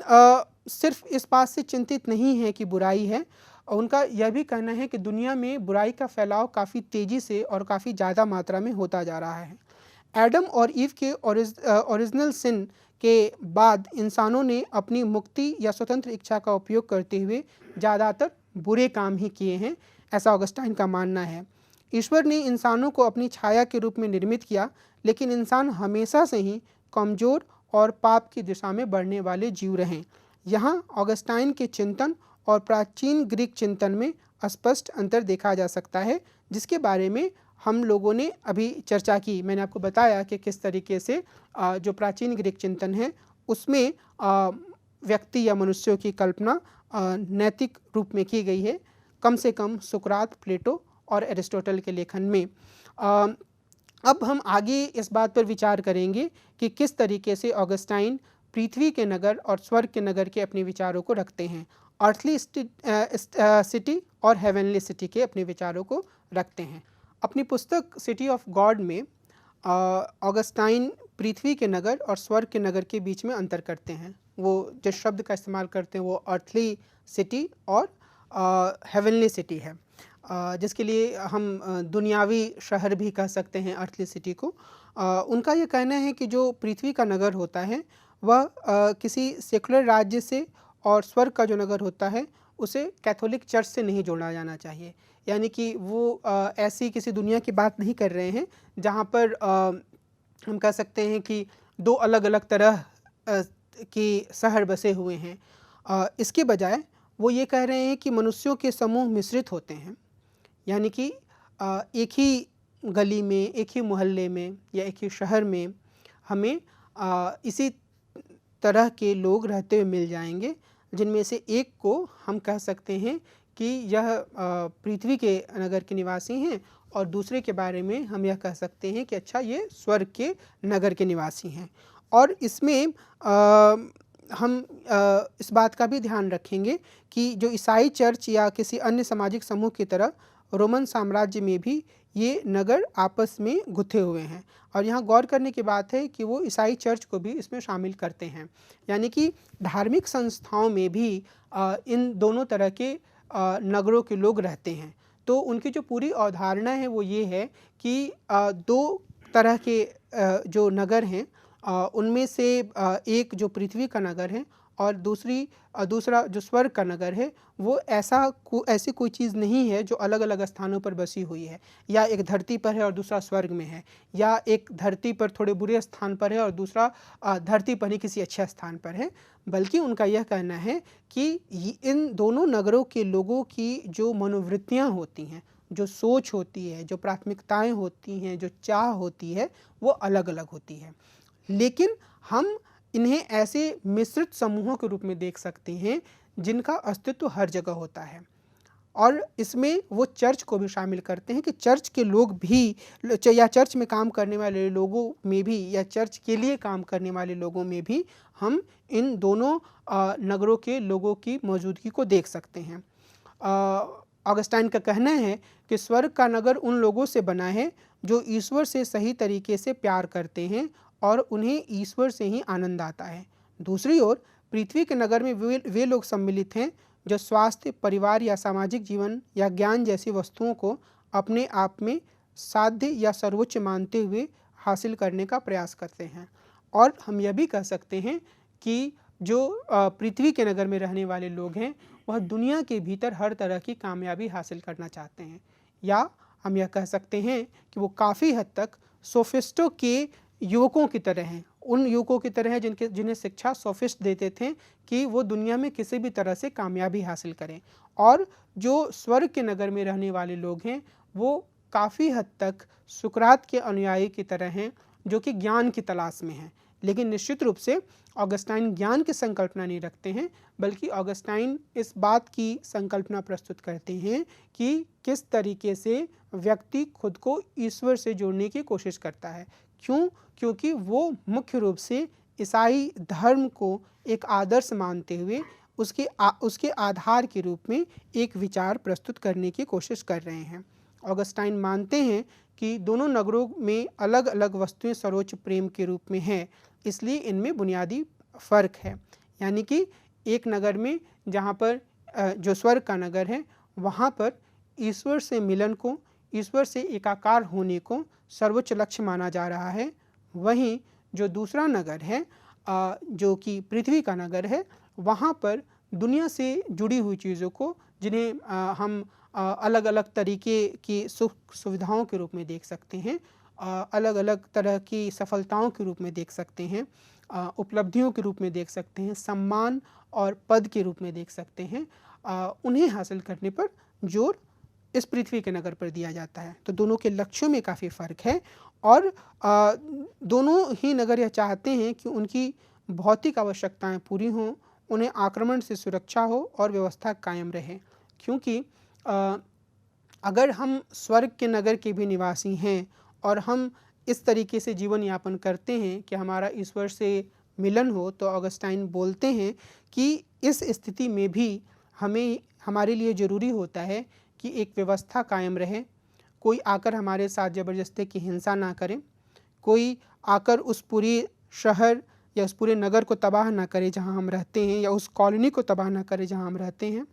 सिर्फ इस बात से चिंतित नहीं है कि बुराई है, उनका यह भी कहना है कि दुनिया में बुराई का फैलाव काफ़ी तेज़ी से और काफ़ी ज़्यादा मात्रा में होता जा रहा है। एडम और ईव के ओरिजिनल सिन के बाद इंसानों ने अपनी मुक्ति या स्वतंत्र इच्छा का उपयोग करते हुए ज़्यादातर बुरे काम ही किए हैं, ऐसा ऑगस्टाइन का मानना है। ईश्वर ने इंसानों को अपनी छाया के रूप में निर्मित किया, लेकिन इंसान हमेशा से ही कमज़ोर और पाप की दिशा में बढ़ने वाले जीव रहे। यहाँ ऑगस्टाइन के चिंतन और प्राचीन ग्रीक चिंतन में स्पष्ट अंतर देखा जा सकता है, जिसके बारे में हम लोगों ने अभी चर्चा की। मैंने आपको बताया कि किस तरीके से जो प्राचीन ग्रीक चिंतन है उसमें व्यक्ति या मनुष्यों की कल्पना नैतिक रूप में की गई है, कम से कम सुकरात, प्लेटो और एरिस्टोटल के लेखन में। अब हम आगे इस बात पर विचार करेंगे कि किस तरीके से ऑगस्टाइन पृथ्वी के नगर और स्वर्ग के नगर के अपने विचारों को रखते हैं, अर्थली सिटी और हेवनली सिटी के अपने विचारों को रखते हैं। अपनी पुस्तक सिटी ऑफ गॉड में ऑगस्टाइन पृथ्वी के नगर और स्वर्ग के नगर के बीच में अंतर करते हैं। वो जिस शब्द का इस्तेमाल करते हैं वो अर्थली सिटी और हेवनली सिटी है, जिसके लिए हम दुनियावी शहर भी कह सकते हैं अर्थली सिटी को। उनका ये कहना है कि जो पृथ्वी का नगर होता है वह किसी सेकुलर राज्य से, और स्वर्ग का जो नगर होता है उसे कैथोलिक चर्च से नहीं जोड़ा जाना चाहिए। यानी कि वो ऐसी किसी दुनिया की बात नहीं कर रहे हैं जहाँ पर हम कह सकते हैं कि दो अलग अलग तरह के शहर बसे हुए हैं। इसके बजाय वो ये कह रहे हैं कि मनुष्यों के समूह मिश्रित होते हैं, यानी कि एक ही गली में, एक ही मोहल्ले में या एक ही शहर में हमें इसी तरह के लोग रहते हुए मिल जाएंगे, जिनमें से एक को हम कह सकते हैं कि यह पृथ्वी के नगर के निवासी हैं, और दूसरे के बारे में हम यह कह सकते हैं कि अच्छा ये स्वर्ग के नगर के निवासी हैं। और इसमें हम इस बात का भी ध्यान रखेंगे कि जो ईसाई चर्च या किसी अन्य सामाजिक समूह की तरह रोमन साम्राज्य में भी ये नगर आपस में गुथे हुए हैं। और यहाँ गौर करने की बात है कि वो ईसाई चर्च को भी इसमें शामिल करते हैं, यानी कि धार्मिक संस्थाओं में भी इन दोनों तरह के नगरों के लोग रहते हैं। तो उनकी जो पूरी अवधारणा है वो ये है कि दो तरह के जो नगर हैं उनमें से एक जो पृथ्वी का नगर है और दूसरा जो स्वर्ग का नगर है वो ऐसी कोई चीज़ नहीं है जो अलग अलग स्थानों पर बसी हुई है, या एक धरती पर है और दूसरा स्वर्ग में है, या एक धरती पर थोड़े बुरे स्थान पर है और दूसरा धरती पर ही किसी अच्छे स्थान पर है। बल्कि उनका यह कहना है कि इन दोनों नगरों के लोगों की जो मनोवृत्तियाँ होती हैं, जो सोच होती है, जो प्राथमिकताएं होती हैं, जो चाह होती है, वो अलग अलग होती है। लेकिन हम इन्हें ऐसे मिश्रित समूहों के रूप में देख सकते हैं जिनका अस्तित्व हर जगह होता है। और इसमें वो चर्च को भी शामिल करते हैं कि चर्च के लोग भी, या चर्च में काम करने वाले लोगों में भी, या चर्च के लिए काम करने वाले लोगों में भी हम इन दोनों नगरों के लोगों की मौजूदगी को देख सकते हैं। ऑगस्टाइन का कहना है कि स्वर्ग का नगर उन लोगों से बना है जो ईश्वर से सही तरीके से प्यार करते हैं और उन्हें ईश्वर से ही आनंद आता है। दूसरी ओर पृथ्वी के नगर में वे लोग सम्मिलित हैं जो स्वास्थ्य, परिवार या सामाजिक जीवन या ज्ञान जैसी वस्तुओं को अपने आप में साध्य या सर्वोच्च मानते हुए हासिल करने का प्रयास करते हैं। और हम यह भी कह सकते हैं कि जो पृथ्वी के नगर में रहने वाले लोग हैं वह दुनिया के भीतर हर तरह की कामयाबी हासिल करना चाहते हैं, या हम यह कह सकते हैं कि वो काफ़ी हद तक सोफिस्टों के युवकों की तरह हैं, उन युवकों की तरह हैं जिन्हें शिक्षा सोफिस्ट देते थे कि वो दुनिया में किसी भी तरह से कामयाबी हासिल करें। और जो स्वर्ग के नगर में रहने वाले लोग हैं वो काफ़ी हद तक सुकरात के अनुयायी की तरह हैं जो कि ज्ञान की तलाश में हैं। लेकिन निश्चित रूप से ऑगस्टाइन ज्ञान की संकल्पना नहीं रखते हैं, बल्कि ऑगस्टाइन इस बात की संकल्पना प्रस्तुत करते हैं कि किस तरीके से व्यक्ति खुद को ईश्वर से जोड़ने की कोशिश करता है। क्यों? क्योंकि वो मुख्य रूप से ईसाई धर्म को एक आदर्श मानते हुए उसके आधार के रूप में एक विचार प्रस्तुत करने की कोशिश कर रहे हैं। ऑगस्टाइन मानते हैं कि दोनों नगरों में अलग अलग वस्तुएं सर्वोच्च प्रेम के रूप में हैं, इसलिए इनमें बुनियादी फ़र्क है। यानी कि एक नगर में जहाँ पर जो स्वर्ग का नगर है वहाँ पर ईश्वर से मिलन को, ईश्वर से एकाकार होने को सर्वोच्च लक्ष्य माना जा रहा है। वहीं जो दूसरा नगर है जो कि पृथ्वी का नगर है, वहाँ पर दुनिया से जुड़ी हुई चीज़ों को, जिन्हें हम अलग अलग तरीके की सुख सुविधाओं के रूप में देख सकते हैं, अलग अलग तरह की सफलताओं के रूप में देख सकते हैं, उपलब्धियों के रूप में देख सकते हैं, सम्मान और पद के रूप में देख सकते हैं, उन्हें हासिल करने पर जोर इस पृथ्वी के नगर पर दिया जाता है। तो दोनों के लक्ष्यों में काफ़ी फ़र्क है और दोनों ही नगर यह चाहते हैं कि उनकी भौतिक आवश्यकताएं पूरी हों, उन्हें आक्रमण से सुरक्षा हो और व्यवस्था कायम रहे। क्योंकि अगर हम स्वर्ग के नगर के भी निवासी हैं और हम इस तरीके से जीवन यापन करते हैं कि हमारा ईश्वर से मिलन हो, तो ऑगस्टाइन बोलते हैं कि इस स्थिति में भी हमारे लिए ज़रूरी होता है कि एक व्यवस्था कायम रहे, कोई आकर हमारे साथ ज़बरदस्ती की हिंसा ना करे, कोई आकर उस पूरे शहर या उस पूरे नगर को तबाह ना करे जहां हम रहते हैं, या उस कॉलोनी को तबाह ना करे जहां हम रहते हैं,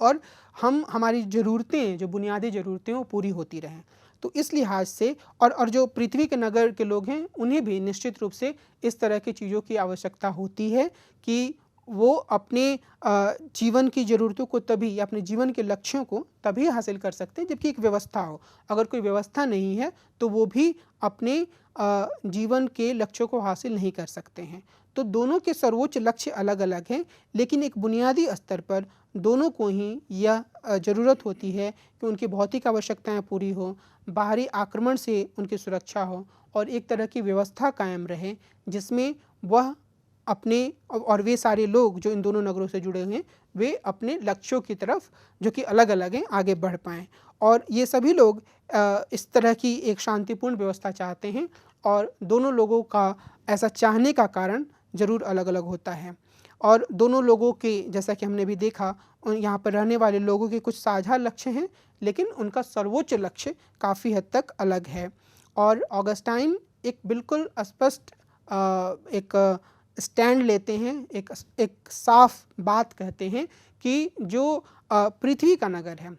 और हमारी ज़रूरतें, जो बुनियादी ज़रूरतें वो पूरी होती रहें। तो इस लिहाज से और जो पृथ्वी के नगर के लोग हैं उन्हें भी निश्चित रूप से इस तरह की चीज़ों की आवश्यकता होती है कि वो अपने जीवन की ज़रूरतों को तभी, या अपने जीवन के लक्ष्यों को तभी हासिल कर सकते हैं जबकि एक व्यवस्था हो। अगर कोई व्यवस्था नहीं है तो वो भी अपने जीवन के लक्ष्यों को हासिल नहीं कर सकते हैं। तो दोनों के सर्वोच्च लक्ष्य अलग अलग हैं, लेकिन एक बुनियादी स्तर पर दोनों को ही यह ज़रूरत होती है कि उनकी भौतिक आवश्यकताएं पूरी हो, बाहरी आक्रमण से उनकी सुरक्षा हो और एक तरह की व्यवस्था कायम रहे जिसमें वह अपने और वे सारे लोग जो इन दोनों नगरों से जुड़े हुए हैं वे अपने लक्ष्यों की तरफ, जो कि अलग अलग हैं, आगे बढ़ पाएँ। और ये सभी लोग इस तरह की एक शांतिपूर्ण व्यवस्था चाहते हैं और दोनों लोगों का ऐसा चाहने का कारण ज़रूर अलग अलग होता है। और दोनों लोगों के, जैसा कि हमने भी देखा, यहाँ पर रहने वाले लोगों के कुछ साझा लक्ष्य हैं, लेकिन उनका सर्वोच्च लक्ष्य काफ़ी हद तक अलग है। और ऑगस्टाइन एक बिल्कुल स्पष्ट एक स्टैंड लेते हैं, एक साफ बात कहते हैं कि जो पृथ्वी का नगर है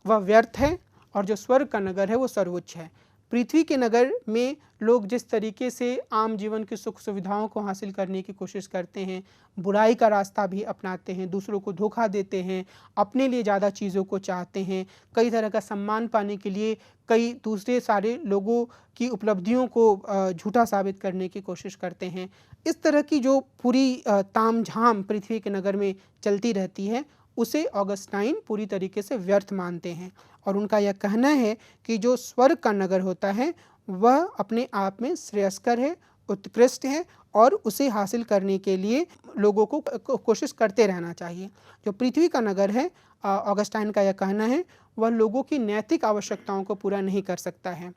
वह व्यर्थ है और जो स्वर्ग का नगर है वो सर्वोच्च है। पृथ्वी के नगर में लोग जिस तरीके से आम जीवन की सुख सुविधाओं को हासिल करने की कोशिश करते हैं, बुराई का रास्ता भी अपनाते हैं, दूसरों को धोखा देते हैं, अपने लिए ज़्यादा चीज़ों को चाहते हैं, कई तरह का सम्मान पाने के लिए कई दूसरे सारे लोगों की उपलब्धियों को झूठा साबित करने की कोशिश करते हैं। इस तरह की जो पूरी तामझाम पृथ्वी के नगर में चलती रहती है, उसे ऑगस्टाइन पूरी तरीके से व्यर्थ मानते हैं और उनका यह कहना है कि जो स्वर्ग का नगर होता है वह अपने आप में श्रेयस्कर है, उत्कृष्ट है और उसे हासिल करने के लिए लोगों को कोशिश करते रहना चाहिए। जो पृथ्वी का नगर है, ऑगस्टाइन का यह कहना है, वह लोगों की नैतिक आवश्यकताओं को पूरा नहीं कर सकता है।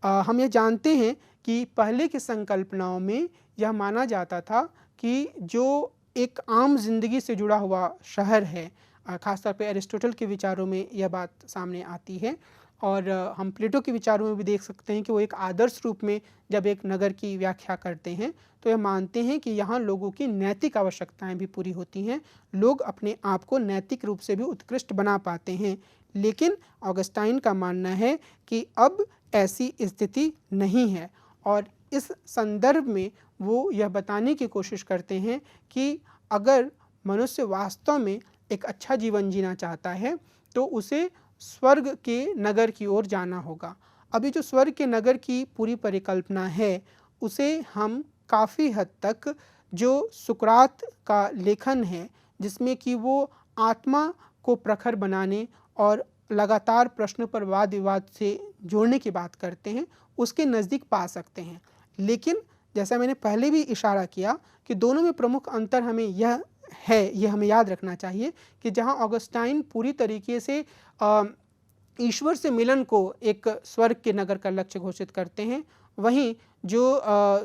हम ये जानते हैं कि पहले की संकल्पनाओं में यह माना जाता था कि जो एक आम जिंदगी से जुड़ा हुआ शहर है, खासतौर पे एरिस्टोटल के विचारों में यह बात सामने आती है और हम प्लेटो के विचारों में भी देख सकते हैं कि वो एक आदर्श रूप में जब एक नगर की व्याख्या करते हैं तो यह मानते हैं कि यहाँ लोगों की नैतिक आवश्यकताएं भी पूरी होती हैं, लोग अपने आप को नैतिक रूप से भी उत्कृष्ट बना पाते हैं। लेकिन ऑगस्टाइन का मानना है कि अब ऐसी स्थिति नहीं है और इस संदर्भ में वो यह बताने की कोशिश करते हैं कि अगर मनुष्य वास्तव में एक अच्छा जीवन जीना चाहता है तो उसे स्वर्ग के नगर की ओर जाना होगा। अभी जो स्वर्ग के नगर की पूरी परिकल्पना है उसे हम काफ़ी हद तक जो सुकरात का लेखन है, जिसमें कि वो आत्मा को प्रखर बनाने और लगातार प्रश्नों पर वाद विवाद से जोड़ने की बात करते हैं, उसके नज़दीक पा सकते हैं। लेकिन जैसा मैंने पहले भी इशारा किया कि दोनों में प्रमुख अंतर हमें यह है, ये हमें याद रखना चाहिए कि जहाँ ऑगस्टाइन पूरी तरीके से ईश्वर से मिलन को एक स्वर्ग के नगर का लक्ष्य घोषित करते हैं, वहीं जो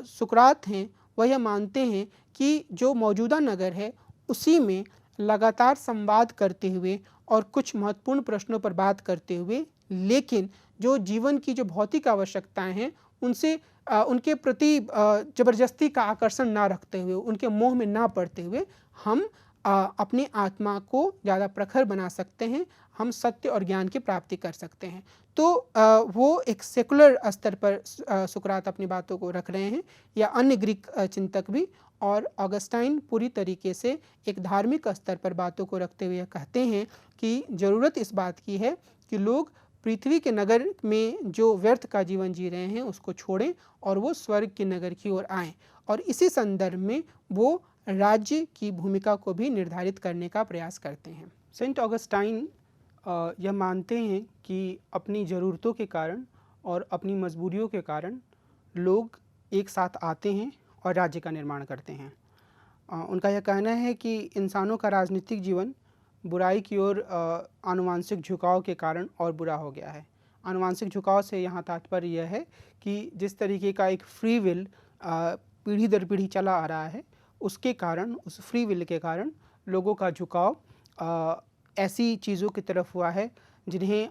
सुकरात हैं वह यह मानते हैं कि जो मौजूदा नगर है उसी में लगातार संवाद करते हुए और कुछ महत्वपूर्ण प्रश्नों पर बात करते हुए, लेकिन जो जीवन की जो भौतिक आवश्यकताएं हैं उनसे उनके प्रति ज़बरदस्ती का आकर्षण ना रखते हुए, उनके मोह में ना पड़ते हुए हम अपनी आत्मा को ज़्यादा प्रखर बना सकते हैं, हम सत्य और ज्ञान की प्राप्ति कर सकते हैं। तो वो एक सेकुलर स्तर पर सुकरात अपनी बातों को रख रहे हैं या अन्य ग्रीक चिंतक भी, और ऑगस्टाइन पूरी तरीके से एक धार्मिक स्तर पर बातों को रखते हुए कहते हैं कि ज़रूरत इस बात की है कि लोग पृथ्वी के नगर में जो व्यर्थ का जीवन जी रहे हैं उसको छोड़ें और वो स्वर्ग के नगर की ओर आएँ। और इसी संदर्भ में वो राज्य की भूमिका को भी निर्धारित करने का प्रयास करते हैं। सेंट ऑगस्टाइन यह मानते हैं कि अपनी ज़रूरतों के कारण और अपनी मजबूरियों के कारण लोग एक साथ आते हैं और राज्य का निर्माण करते हैं। उनका यह कहना है कि इंसानों का राजनीतिक जीवन बुराई की ओर आनुवांशिक झुकाव के कारण और बुरा हो गया है। आनुवांशिक झुकाव से यहाँ तात्पर्य यह है कि जिस तरीके का एक फ्री विल पीढ़ी दर पीढ़ी चला आ रहा है, उसके कारण, उस फ्री विल के कारण लोगों का झुकाव ऐसी चीज़ों की तरफ हुआ है जिन्हें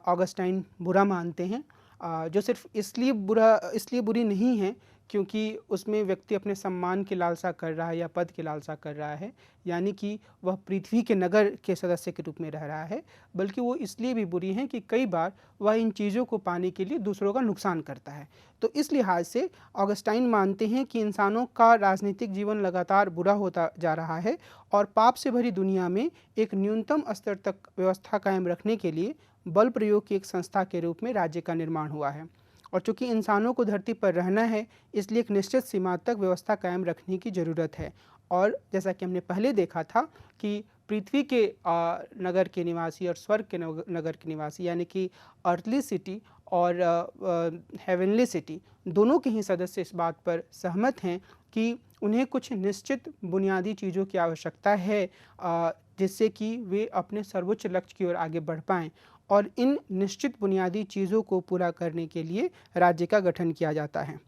ऑगस्टाइन बुरा मानते हैं, जो सिर्फ इसलिए बुरी नहीं है क्योंकि उसमें व्यक्ति अपने सम्मान की लालसा कर रहा है या पद की लालसा कर रहा है, यानी कि वह पृथ्वी के नगर के सदस्य के रूप में रह रहा है, बल्कि वो इसलिए भी बुरी हैं कि कई बार वह इन चीज़ों को पाने के लिए दूसरों का नुकसान करता है। तो इस लिहाज से ऑगस्टाइन मानते हैं कि इंसानों का राजनीतिक जीवन लगातार बुरा होता जा रहा है और पाप से भरी दुनिया में एक न्यूनतम स्तर तक व्यवस्था कायम रखने के लिए बल प्रयोग की एक संस्था के रूप में राज्य का निर्माण हुआ है। और चूँकि इंसानों को धरती पर रहना है, इसलिए एक निश्चित सीमा तक व्यवस्था कायम रखने की ज़रूरत है। और जैसा कि हमने पहले देखा था कि पृथ्वी के नगर के निवासी और स्वर्ग के नगर के निवासी, यानी कि अर्थली सिटी और हेवनली सिटी, दोनों के ही सदस्य इस बात पर सहमत हैं कि उन्हें कुछ निश्चित बुनियादी चीज़ों की आवश्यकता है जिससे कि वे अपने सर्वोच्च लक्ष्य की ओर आगे बढ़ पाएँ, और इन निश्चित बुनियादी चीज़ों को पूरा करने के लिए राज्य का गठन किया जाता है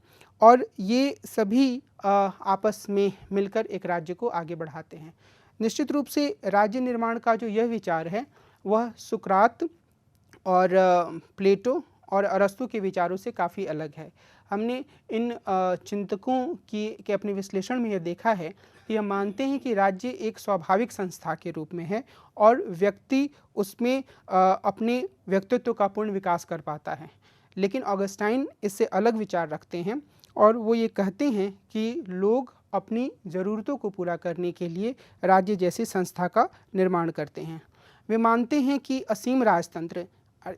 और ये सभी आपस में मिलकर एक राज्य को आगे बढ़ाते हैं। निश्चित रूप से राज्य निर्माण का जो यह विचार है वह सुकरात और प्लेटो और अरस्तु के विचारों से काफ़ी अलग है। हमने इन चिंतकों के अपने विश्लेषण में यह देखा है कि यह मानते हैं कि राज्य एक स्वाभाविक संस्था के रूप में है और व्यक्ति उसमें अपने व्यक्तित्व का पूर्ण विकास कर पाता है। लेकिन ऑगस्टाइन इससे अलग विचार रखते हैं और वो ये कहते हैं कि लोग अपनी ज़रूरतों को पूरा करने के लिए राज्य जैसी संस्था का निर्माण करते हैं। वे मानते हैं कि असीम राजतंत्र,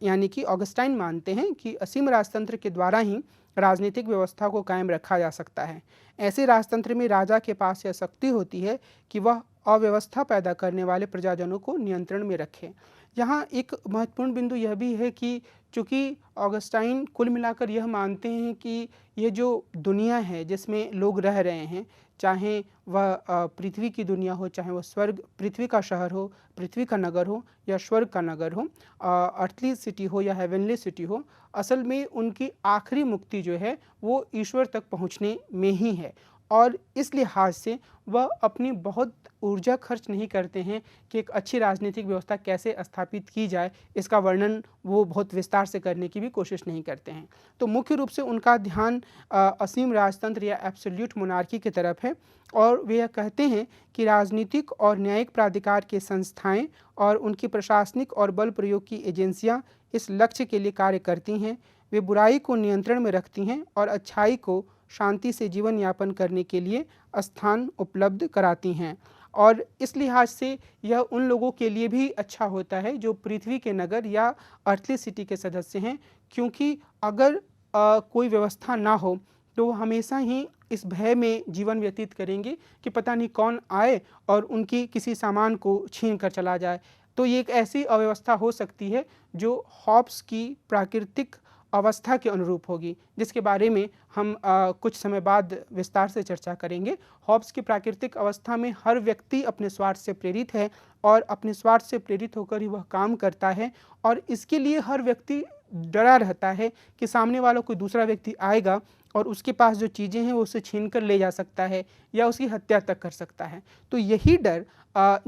यानी कि ऑगस्टाइन मानते हैं कि असीम राजतंत्र के द्वारा ही राजनीतिक व्यवस्था को कायम रखा जा सकता है। ऐसे राजतंत्र में राजा के पास यह शक्ति होती है कि वह अव्यवस्था पैदा करने वाले प्रजाजनों को नियंत्रण में रखे। यहाँ एक महत्वपूर्ण बिंदु यह भी है कि चूँकि ऑगस्टाइन कुल मिलाकर यह मानते हैं कि ये जो दुनिया है जिसमें लोग रह रहे हैं, चाहे वह पृथ्वी की दुनिया हो, चाहे वह स्वर्ग पृथ्वी का शहर हो, पृथ्वी का नगर हो या स्वर्ग का नगर हो, अर्थली सिटी हो या हेवनली सिटी हो, असल में उनकी आखिरी मुक्ति जो है वो ईश्वर तक पहुँचने में ही है। और इस लिहाज से वह अपनी बहुत ऊर्जा खर्च नहीं करते हैं कि एक अच्छी राजनीतिक व्यवस्था कैसे स्थापित की जाए, इसका वर्णन वो बहुत विस्तार से करने की भी कोशिश नहीं करते हैं। तो मुख्य रूप से उनका ध्यान असीम राजतंत्र या एब्सोल्यूट मोनार्की की तरफ है और वे यह कहते हैं कि राजनीतिक और न्यायिक प्राधिकार के संस्थाएं और उनकी प्रशासनिक और बल प्रयोग की एजेंसियां इस लक्ष्य के लिए कार्य करती हैं। वे बुराई को नियंत्रण में रखती हैं और अच्छाई को शांति से जीवन यापन करने के लिए स्थान उपलब्ध कराती हैं। और इस लिहाज से यह उन लोगों के लिए भी अच्छा होता है जो पृथ्वी के नगर या अर्थली सिटी के सदस्य हैं, क्योंकि अगर कोई व्यवस्था ना हो तो वो हमेशा ही इस भय में जीवन व्यतीत करेंगे कि पता नहीं कौन आए और उनकी किसी सामान को छीन कर चला जाए। तो ये एक ऐसी अव्यवस्था हो सकती है जो हॉब्स की प्राकृतिक अवस्था के अनुरूप होगी, जिसके बारे में हम कुछ समय बाद विस्तार से चर्चा करेंगे। हॉब्स की प्राकृतिक अवस्था में हर व्यक्ति अपने स्वार्थ से प्रेरित है और अपने स्वार्थ से प्रेरित होकर ही वह काम करता है और इसके लिए हर व्यक्ति डरा रहता है कि सामने वाला कोई दूसरा व्यक्ति आएगा और उसके पास जो चीज़ें हैं वो उसे छीन कर ले जा सकता है या उसकी हत्या तक कर सकता है। तो यही डर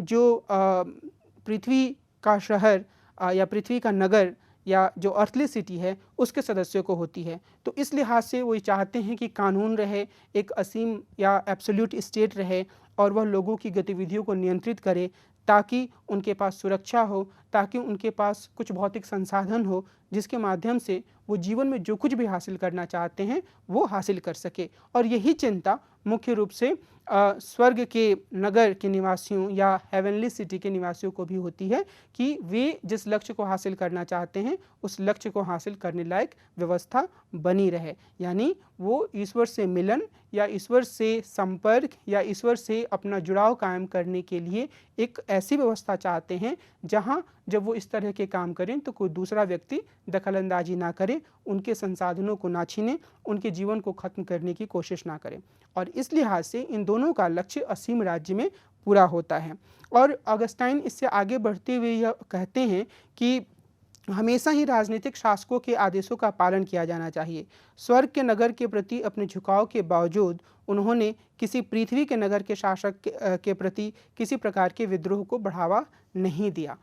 जो पृथ्वी का शहर या पृथ्वी का नगर या जो अर्थली सिटी है उसके सदस्यों को होती है। तो इस लिहाज से वो चाहते हैं कि कानून रहे, एक असीम या एब्सोल्यूट स्टेट रहे और वह लोगों की गतिविधियों को नियंत्रित करे ताकि उनके पास सुरक्षा हो, ताकि उनके पास कुछ भौतिक संसाधन हो जिसके माध्यम से वो जीवन में जो कुछ भी हासिल करना चाहते हैं वो हासिल कर सके। और यही चिंता मुख्य रूप से स्वर्ग के नगर के निवासियों या हेवनली सिटी के निवासियों को भी होती है कि वे जिस लक्ष्य को हासिल करना चाहते हैं उस लक्ष्य को हासिल करने लायक व्यवस्था बनी रहे, यानी वो ईश्वर से मिलन या ईश्वर से संपर्क या ईश्वर से अपना जुड़ाव कायम करने के लिए एक ऐसी व्यवस्था चाहते हैं जहां जब वो इस तरह के काम करें तो कोई दूसरा व्यक्ति दखलंदाजी ना करे, उनके संसाधनों को ना छीने, उनके जीवन को खत्म करने की कोशिश ना करें। और इस लिहाज से इन दोनों का लक्ष्य असीम राज्य में पूरा होता है। और ऑगस्टाइन इससे आगे बढ़ते हुए यह कहते हैं कि हमेशा ही राजनीतिक शासकों के आदेशों का पालन किया जाना चाहिए। स्वर्ग के नगर के प्रति अपने झुकाव के बावजूद उन्होंने किसी पृथ्वी के नगर के शासक के प्रति किसी प्रकार के विद्रोह को बढ़ावा नहीं दिया।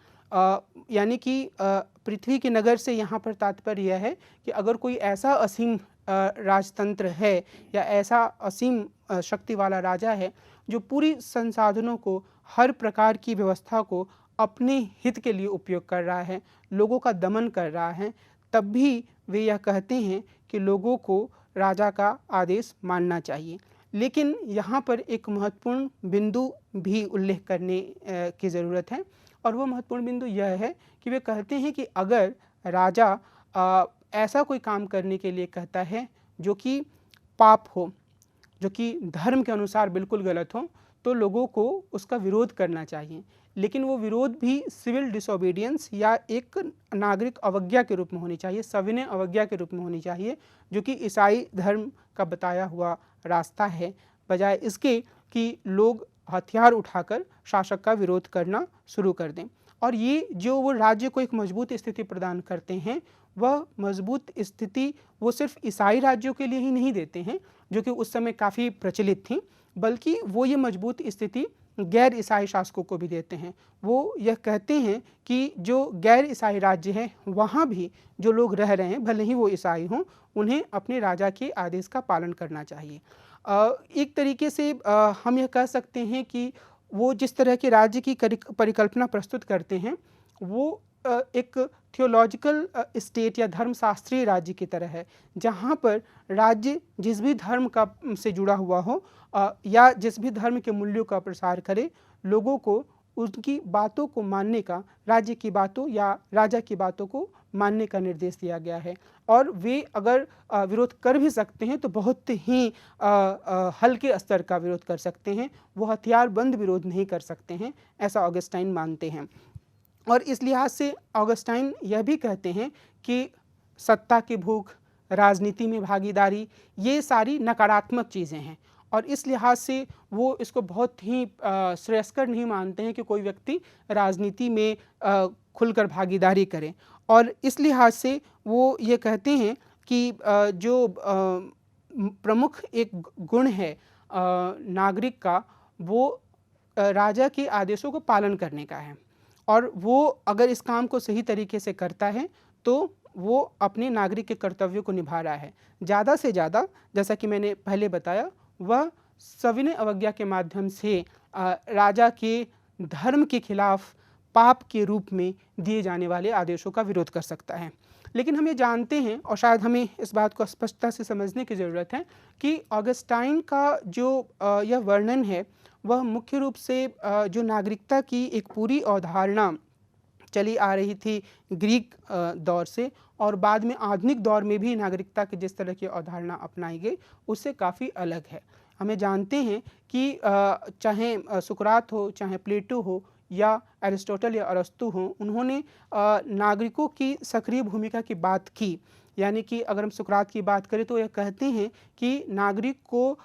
यानी कि पृथ्वी के नगर से यहाँ पर तात्पर्य यह है कि अगर कोई ऐसा असीम राजतंत्र है या ऐसा असीम शक्ति वाला राजा है जो पूरी संसाधनों को, हर प्रकार की व्यवस्था को अपने हित के लिए उपयोग कर रहा है, लोगों का दमन कर रहा है, तब भी वे यह कहते हैं कि लोगों को राजा का आदेश मानना चाहिए। लेकिन यहाँ पर एक महत्वपूर्ण बिंदु भी उल्लेख करने की ज़रूरत है और वो महत्वपूर्ण बिंदु यह है कि वे कहते हैं कि अगर राजा ऐसा कोई काम करने के लिए कहता है जो कि पाप हो, जो कि धर्म के अनुसार बिल्कुल गलत हो, तो लोगों को उसका विरोध करना चाहिए। लेकिन वो विरोध भी सिविल डिसोबीडियंस या एक नागरिक अवज्ञा के रूप में होनी चाहिए, सविनय अवज्ञा के रूप में होनी चाहिए, जो कि ईसाई धर्म का बताया हुआ रास्ता है, बजाय इसके कि लोग हथियार उठाकर शासक का विरोध करना शुरू कर दें। और ये जो वो राज्य को एक मजबूत स्थिति प्रदान करते हैं, वह मजबूत स्थिति वो सिर्फ ईसाई राज्यों के लिए ही नहीं देते हैं जो कि उस समय काफ़ी प्रचलित थी, बल्कि वो ये मजबूत स्थिति गैर ईसाई शासकों को भी देते हैं। वो यह कहते हैं कि जो गैर ईसाई राज्य हैं वहाँ भी जो लोग रह रहे हैं, भले ही वो ईसाई हों, उन्हें अपने राजा के आदेश का पालन करना चाहिए। एक तरीके से हम यह कह सकते हैं कि वो जिस तरह के राज्य की परिकल्पना प्रस्तुत करते हैं वो एक थियोलॉजिकल स्टेट या धर्मशास्त्रीय राज्य की तरह है, जहाँ पर राज्य जिस भी धर्म का से जुड़ा हुआ हो या जिस भी धर्म के मूल्यों का प्रसार करे, लोगों को उनकी बातों को मानने का, राज्य की बातों या राजा की बातों को मानने का निर्देश दिया गया है। और वे अगर विरोध कर भी सकते हैं तो बहुत ही हल्के स्तर का विरोध कर सकते हैं, वो हथियारबंद विरोध नहीं कर सकते हैं, ऐसा ऑगस्टाइन मानते हैं। और इस लिहाज से ऑगस्टाइन यह भी कहते हैं कि सत्ता की भूख, राजनीति में भागीदारी, ये सारी नकारात्मक चीज़ें हैं, और इस लिहाज से वो इसको बहुत ही श्रेयस्कर नहीं मानते हैं कि कोई व्यक्ति राजनीति में खुलकर भागीदारी करे। और इस लिहाज से वो ये कहते हैं कि जो प्रमुख एक गुण है नागरिक का, वो राजा के आदेशों को पालन करने का है, और वो अगर इस काम को सही तरीके से करता है तो वो अपने नागरिक के कर्तव्यों को निभा रहा है। ज़्यादा से ज़्यादा, जैसा कि मैंने पहले बताया, वह सविनय अवज्ञा के माध्यम से राजा के धर्म के खिलाफ पाप के रूप में दिए जाने वाले आदेशों का विरोध कर सकता है। लेकिन हम ये जानते हैं, और शायद हमें इस बात को स्पष्टता से समझने की ज़रूरत है, कि ऑगस्टाइन का जो यह वर्णन है वह मुख्य रूप से जो नागरिकता की एक पूरी अवधारणा चली आ रही थी ग्रीक दौर से, और बाद में आधुनिक दौर में भी नागरिकता की जिस तरह की अवधारणा अपनाई गई उससे काफ़ी अलग है। हमें जानते हैं कि चाहे सुकरात हो, चाहे प्लेटो हो, या एरिस्टोटल या अरस्तु हो, उन्होंने नागरिकों की सक्रिय भूमिका की बात की। यानी कि अगर हम सुकरात की बात करें तो यह कहते हैं कि नागरिक को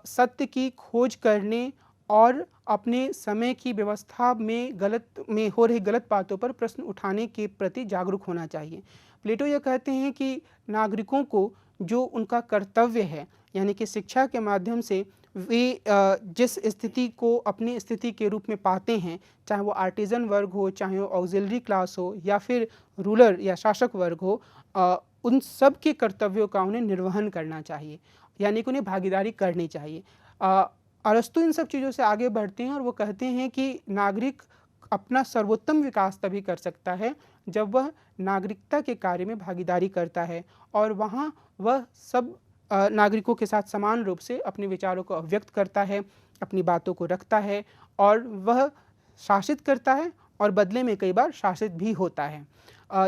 सत्य की खोज करने और अपने समय की व्यवस्था में हो रही गलत बातों पर प्रश्न उठाने के प्रति जागरूक होना चाहिए। प्लेटो यह कहते हैं कि नागरिकों को जो उनका कर्तव्य है, यानी कि शिक्षा के माध्यम से वे जिस स्थिति को अपनी स्थिति के रूप में पाते हैं, चाहे वो आर्टिजन वर्ग हो, चाहे वो ऑक्सिलरी क्लास हो, या फिर रूलर या शासक वर्ग हो, उन सब के कर्तव्यों का उन्हें निर्वहन करना चाहिए, यानी कि उन्हें भागीदारी करनी चाहिए। अरस्तु इन सब चीज़ों से आगे बढ़ते हैं और वो कहते हैं कि नागरिक अपना सर्वोत्तम विकास तभी कर सकता है जब वह नागरिकता के कार्य में भागीदारी करता है, और वहाँ वह सब नागरिकों के साथ समान रूप से अपने विचारों को अभिव्यक्त करता है, अपनी बातों को रखता है, और वह शासित करता है और बदले में कई बार शासित भी होता है,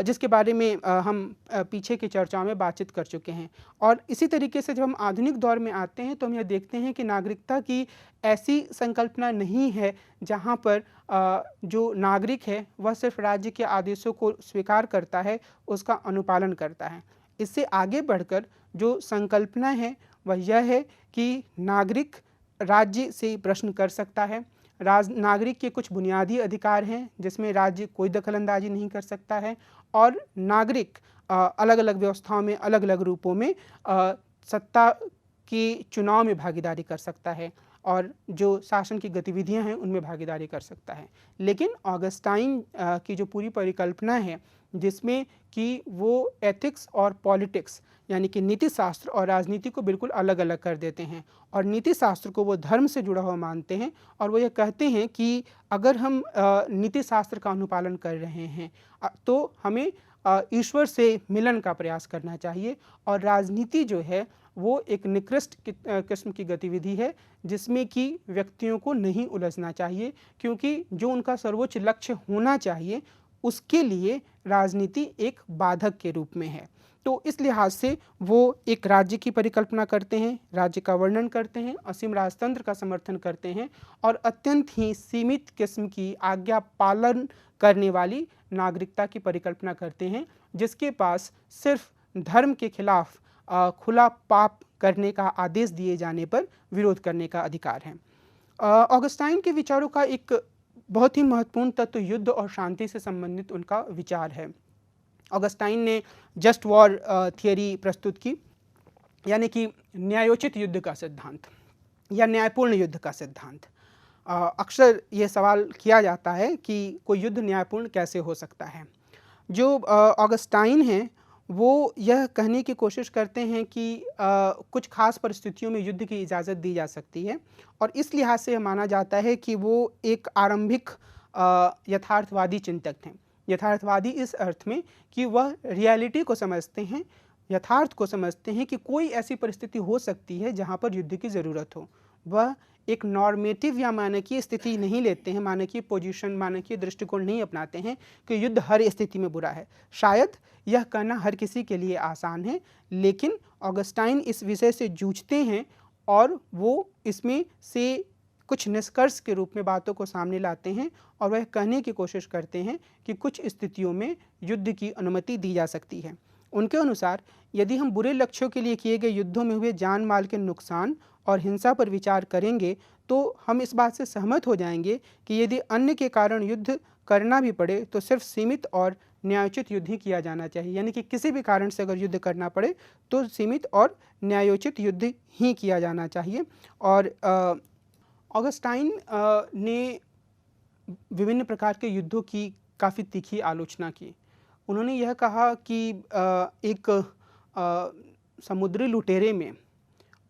जिसके बारे में हम पीछे की चर्चाओं में बातचीत कर चुके हैं। और इसी तरीके से जब हम आधुनिक दौर में आते हैं तो हम यह देखते हैं कि नागरिकता की ऐसी संकल्पना नहीं है जहाँ पर जो नागरिक है वह सिर्फ राज्य के आदेशों को स्वीकार करता है, उसका अनुपालन करता है। इससे आगे बढ़कर जो संकल्पना है वह यह है कि नागरिक राज्य से प्रश्न कर सकता है। नागरिक के कुछ बुनियादी अधिकार हैं जिसमें राज्य कोई दखलंदाजी नहीं कर सकता है, और नागरिक अलग अलग व्यवस्थाओं में अलग अलग रूपों में सत्ता के चुनाव में भागीदारी कर सकता है, और जो शासन की गतिविधियां हैं उनमें भागीदारी कर सकता है। लेकिन ऑगस्टाइन की जो पूरी परिकल्पना है, जिसमें कि वो एथिक्स और पॉलिटिक्स यानी कि नीति शास्त्र और राजनीति को बिल्कुल अलग अलग कर देते हैं, और नीति शास्त्र को वो धर्म से जुड़ा हुआ मानते हैं, और वो ये कहते हैं कि अगर हम नीति शास्त्र का अनुपालन कर रहे हैं तो हमें ईश्वर से मिलन का प्रयास करना चाहिए, और राजनीति जो है वो एक निकृष्ट किस्म की गतिविधि है जिसमें कि व्यक्तियों को नहीं उलझना चाहिए, क्योंकि जो उनका सर्वोच्च लक्ष्य होना चाहिए उसके लिए राजनीति एक बाधक के रूप में है। तो इस लिहाज से वो एक राज्य की परिकल्पना करते हैं, राज्य का वर्णन करते हैं, असीम राजतंत्र का समर्थन करते हैं, और अत्यंत ही सीमित किस्म की आज्ञा पालन करने वाली नागरिकता की परिकल्पना करते हैं, जिसके पास सिर्फ धर्म के खिलाफ खुला पाप करने का आदेश दिए जाने पर विरोध करने का अधिकार है। ऑगस्टाइन के विचारों का एक बहुत ही महत्वपूर्ण तत्व युद्ध और शांति से संबंधित उनका विचार है। ऑगस्टाइन ने जस्ट वॉर थियरी प्रस्तुत की, यानी कि न्यायोचित युद्ध का सिद्धांत या न्यायपूर्ण युद्ध का सिद्धांत। अक्सर ये सवाल किया जाता है कि कोई युद्ध न्यायपूर्ण कैसे हो सकता है। जो ऑगस्टाइन हैं वो यह कहने की कोशिश करते हैं कि कुछ खास परिस्थितियों में युद्ध की इजाज़त दी जा सकती है, और इस लिहाज से माना जाता है कि वो एक आरंभिक यथार्थवादी चिंतक थे। यथार्थवादी इस अर्थ में कि वह रियलिटी को समझते हैं, यथार्थ को समझते हैं कि कोई ऐसी परिस्थिति हो सकती है जहाँ पर युद्ध की ज़रूरत हो। वह एक नॉर्मेटिव या मानकीय स्थिति नहीं लेते हैं, मानकीय पोजीशन, मानकीय दृष्टिकोण नहीं अपनाते हैं कि युद्ध हर स्थिति में बुरा है। शायद यह कहना हर किसी के लिए आसान है, लेकिन ऑगस्टाइन इस विषय से जूझते हैं और वो इसमें से कुछ निष्कर्ष के रूप में बातों को सामने लाते हैं और वह कहने की कोशिश करते हैं कि कुछ स्थितियों में युद्ध की अनुमति दी जा सकती है। उनके अनुसार यदि हम बुरे लक्ष्यों के लिए किए गए युद्धों में हुए जान माल के नुकसान और हिंसा पर विचार करेंगे तो हम इस बात से सहमत हो जाएंगे कि यदि अन्य के कारण युद्ध करना भी पड़े तो सिर्फ सीमित और न्यायोचित युद्ध ही किया जाना चाहिए। यानी कि किसी भी कारण से अगर युद्ध करना पड़े तो सीमित और न्यायोचित युद्ध ही किया जाना चाहिए। और ऑगस्टाइन ने विभिन्न प्रकार के युद्धों की काफ़ी तीखी आलोचना की। उन्होंने यह कहा कि एक समुद्री लुटेरे में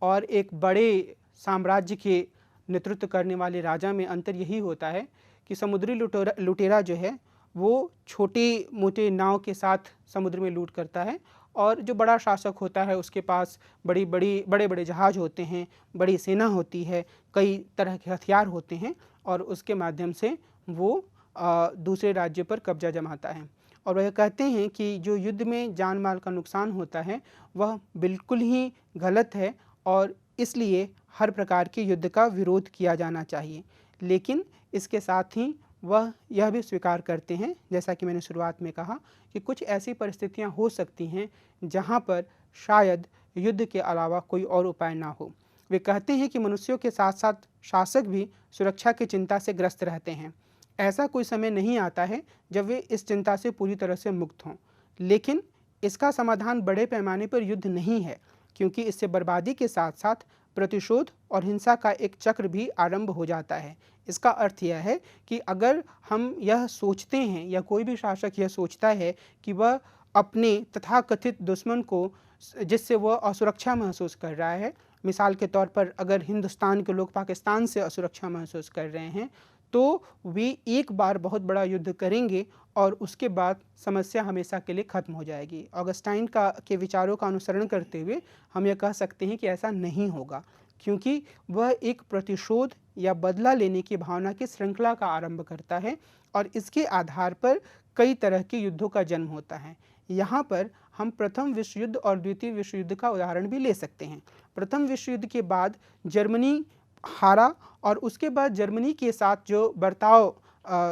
और एक बड़े साम्राज्य के नेतृत्व करने वाले राजा में अंतर यही होता है कि समुद्री लुटेरा जो है वो छोटे मोटे नाव के साथ समुद्र में लूट करता है और जो बड़ा शासक होता है उसके पास बड़े बड़े जहाज़ होते हैं, बड़ी सेना होती है, कई तरह के हथियार होते हैं और उसके माध्यम से वो दूसरे राज्य पर कब्जा जमाता है। और वह कहते हैं कि जो युद्ध में जान माल का नुकसान होता है वह बिल्कुल ही गलत है और इसलिए हर प्रकार के युद्ध का विरोध किया जाना चाहिए। लेकिन इसके साथ ही वह यह भी स्वीकार करते हैं, जैसा कि मैंने शुरुआत में कहा, कि कुछ ऐसी परिस्थितियां हो सकती हैं जहां पर शायद युद्ध के अलावा कोई और उपाय ना हो। वे कहते हैं कि मनुष्यों के साथ साथ शासक भी सुरक्षा की चिंता से ग्रस्त रहते हैं। ऐसा कोई समय नहीं आता है जब वे इस चिंता से पूरी तरह से मुक्त हों, लेकिन इसका समाधान बड़े पैमाने पर युद्ध नहीं है, क्योंकि इससे बर्बादी के साथ साथ प्रतिशोध और हिंसा का एक चक्र भी आरंभ हो जाता है। इसका अर्थ यह है कि अगर हम यह सोचते हैं या कोई भी शासक यह सोचता है कि वह अपने तथाकथित दुश्मन को, जिससे वह असुरक्षा महसूस कर रहा है, मिसाल के तौर पर अगर हिंदुस्तान के लोग पाकिस्तान से असुरक्षा महसूस कर रहे हैं, तो वे एक बार बहुत बड़ा युद्ध करेंगे और उसके बाद समस्या हमेशा के लिए ख़त्म हो जाएगी। ऑगस्टाइन के विचारों का अनुसरण करते हुए हम यह कह सकते हैं कि ऐसा नहीं होगा, क्योंकि वह एक प्रतिशोध या बदला लेने की भावना की श्रृंखला का आरंभ करता है और इसके आधार पर कई तरह के युद्धों का जन्म होता है। यहाँ पर हम प्रथम विश्व युद्ध और द्वितीय विश्व युद्ध का उदाहरण भी ले सकते हैं। प्रथम विश्व युद्ध के बाद जर्मनी हारा और उसके बाद जर्मनी के साथ जो बर्ताव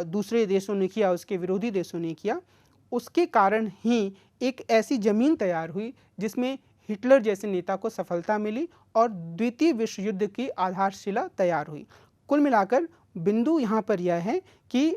दूसरे देशों ने किया, उसके विरोधी देशों ने किया, उसके कारण ही एक ऐसी ज़मीन तैयार हुई जिसमें हिटलर जैसे नेता को सफलता मिली और द्वितीय विश्व युद्ध की आधारशिला तैयार हुई। कुल मिलाकर बिंदु यहाँ पर यह है कि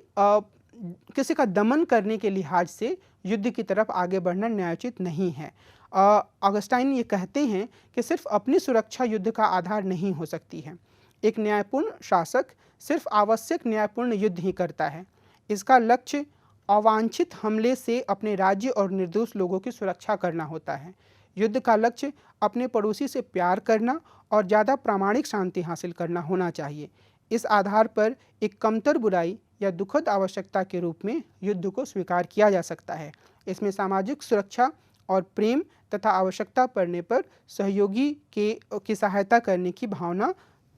किसी का दमन करने के लिहाज से युद्ध की तरफ आगे बढ़ना न्यायोचित नहीं है। ऑगस्टाइन ये कहते हैं कि सिर्फ अपनी सुरक्षा युद्ध का आधार नहीं हो सकती है। एक न्यायपूर्ण शासक सिर्फ आवश्यक न्यायपूर्ण युद्ध ही करता है। इसका लक्ष्य अवांछित हमले से अपने राज्य और निर्दोष लोगों की सुरक्षा करना होता है। युद्ध का लक्ष्य अपने पड़ोसी से प्यार करना और ज़्यादा प्रामाणिक शांति हासिल करना होना चाहिए। इस आधार पर एक कमतर बुराई या दुखद आवश्यकता के रूप में युद्ध को स्वीकार किया जा सकता है। इसमें सामाजिक सुरक्षा और प्रेम तथा आवश्यकता पड़ने पर सहयोगी की सहायता करने की भावना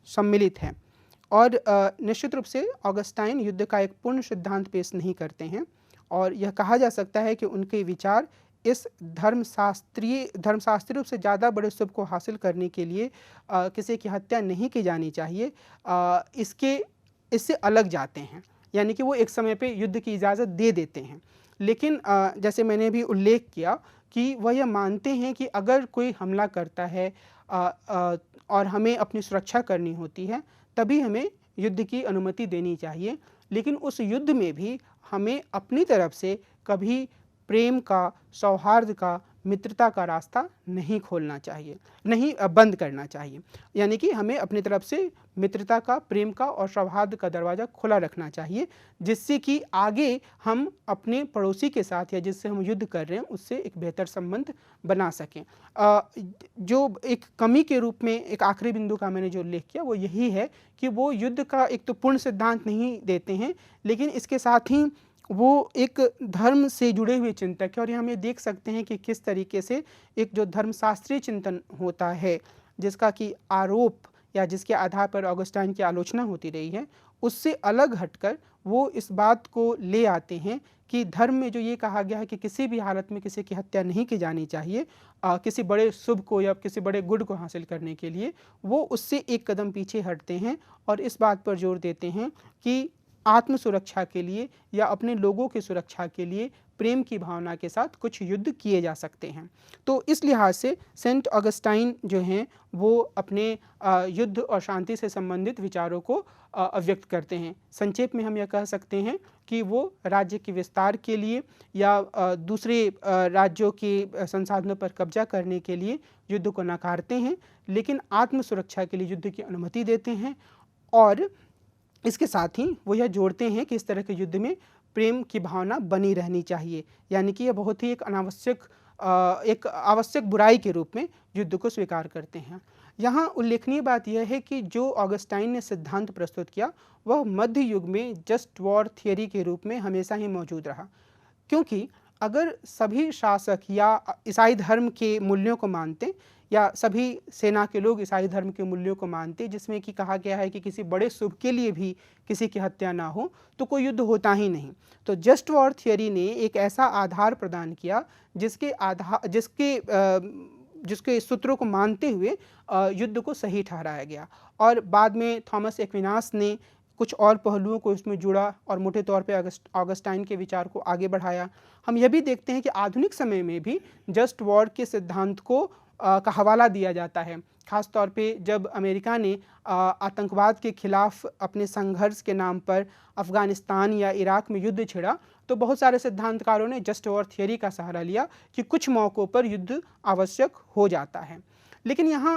सम्मिलित है। और निश्चित रूप से ऑगस्टाइन युद्ध का एक पूर्ण सिद्धांत पेश नहीं करते हैं और यह कहा जा सकता है कि उनके विचार इस धर्मशास्त्रीय रूप से ज़्यादा बड़े शुभ को हासिल करने के लिए किसी की हत्या नहीं की जानी चाहिए, इससे अलग जाते हैं। यानी कि वो एक समय पे युद्ध की इजाज़त दे देते हैं, लेकिन जैसे मैंने भी उल्लेख किया कि वह यह मानते हैं कि अगर कोई हमला करता है और हमें अपनी सुरक्षा करनी होती है, तभी हमें युद्ध की अनुमति देनी चाहिए। लेकिन उस युद्ध में भी हमें अपनी तरफ से कभी प्रेम का, सौहार्द का, मित्रता का रास्ता नहीं खोलना चाहिए, नहीं बंद करना चाहिए। यानी कि हमें अपनी तरफ से मित्रता का, प्रेम का और सौहार्द का दरवाज़ा खुला रखना चाहिए, जिससे कि आगे हम अपने पड़ोसी के साथ या जिससे हम युद्ध कर रहे हैं उससे एक बेहतर संबंध बना सकें। जो एक कमी के रूप में एक आखिरी बिंदु का मैंने जो उल्लेख किया वो यही है कि वो युद्ध का एक तो पूर्ण सिद्धांत नहीं देते हैं, लेकिन इसके साथ ही वो एक धर्म से जुड़े हुए चिंतक है और यहाँ हम ये देख सकते हैं कि किस तरीके से एक जो धर्मशास्त्रीय चिंतन होता है, जिसका कि आरोप या जिसके आधार पर ऑगस्टाइन की आलोचना होती रही है, उससे अलग हटकर वो इस बात को ले आते हैं कि धर्म में जो ये कहा गया है कि किसी भी हालत में किसी की हत्या नहीं की जानी चाहिए, किसी बड़े शुभ को या किसी बड़े गुड को हासिल करने के लिए, वो उससे एक कदम पीछे हटते हैं और इस बात पर जोर देते हैं कि आत्म सुरक्षा के लिए या अपने लोगों की सुरक्षा के लिए प्रेम की भावना के साथ कुछ युद्ध किए जा सकते हैं। तो इस लिहाज से सेंट ऑगस्टाइन जो हैं वो अपने युद्ध और शांति से संबंधित विचारों को अव्यक्त करते हैं। संक्षेप में हम यह कह सकते हैं कि वो राज्य के विस्तार के लिए या दूसरे राज्यों के संसाधनों पर कब्जा करने के लिए युद्ध को नकारते हैं, लेकिन आत्म सुरक्षा के लिए युद्ध की अनुमति देते हैं और इसके साथ ही वो यह जोड़ते हैं कि इस तरह के युद्ध में प्रेम की भावना बनी रहनी चाहिए, यानी कि यह बहुत ही एक आवश्यक बुराई के रूप में युद्ध को स्वीकार करते हैं। यहाँ उल्लेखनीय बात यह है कि जो ऑगस्टाइन ने सिद्धांत प्रस्तुत किया वह मध्य युग में जस्ट वॉर थियरी के रूप में हमेशा ही मौजूद रहा, क्योंकि अगर सभी शासक या ईसाई धर्म के मूल्यों को मानते या सभी सेना के लोग ईसाई धर्म के मूल्यों को मानते, जिसमें कि कहा गया है कि किसी बड़े शुभ के लिए भी किसी की हत्या ना हो, तो कोई युद्ध होता ही नहीं। तो जस्ट वॉर थियरी ने एक ऐसा आधार प्रदान किया जिसके सूत्रों को मानते हुए युद्ध को सही ठहराया गया और बाद में थॉमस एक्विनास ने कुछ और पहलुओं को इसमें जुड़ा और मोटे तौर पे ऑगस्टाइन के विचार को आगे बढ़ाया। हम यह भी देखते हैं कि आधुनिक समय में भी जस्ट वॉर के सिद्धांत को का हवाला दिया जाता है, खास तौर पे जब अमेरिका ने आतंकवाद के खिलाफ अपने संघर्ष के नाम पर अफ़गानिस्तान या इराक में युद्ध छिड़ा, तो बहुत सारे सिद्धांतकारों ने जस्ट वॉर थियरी का सहारा लिया कि कुछ मौक़ों पर युद्ध आवश्यक हो जाता है। लेकिन यहाँ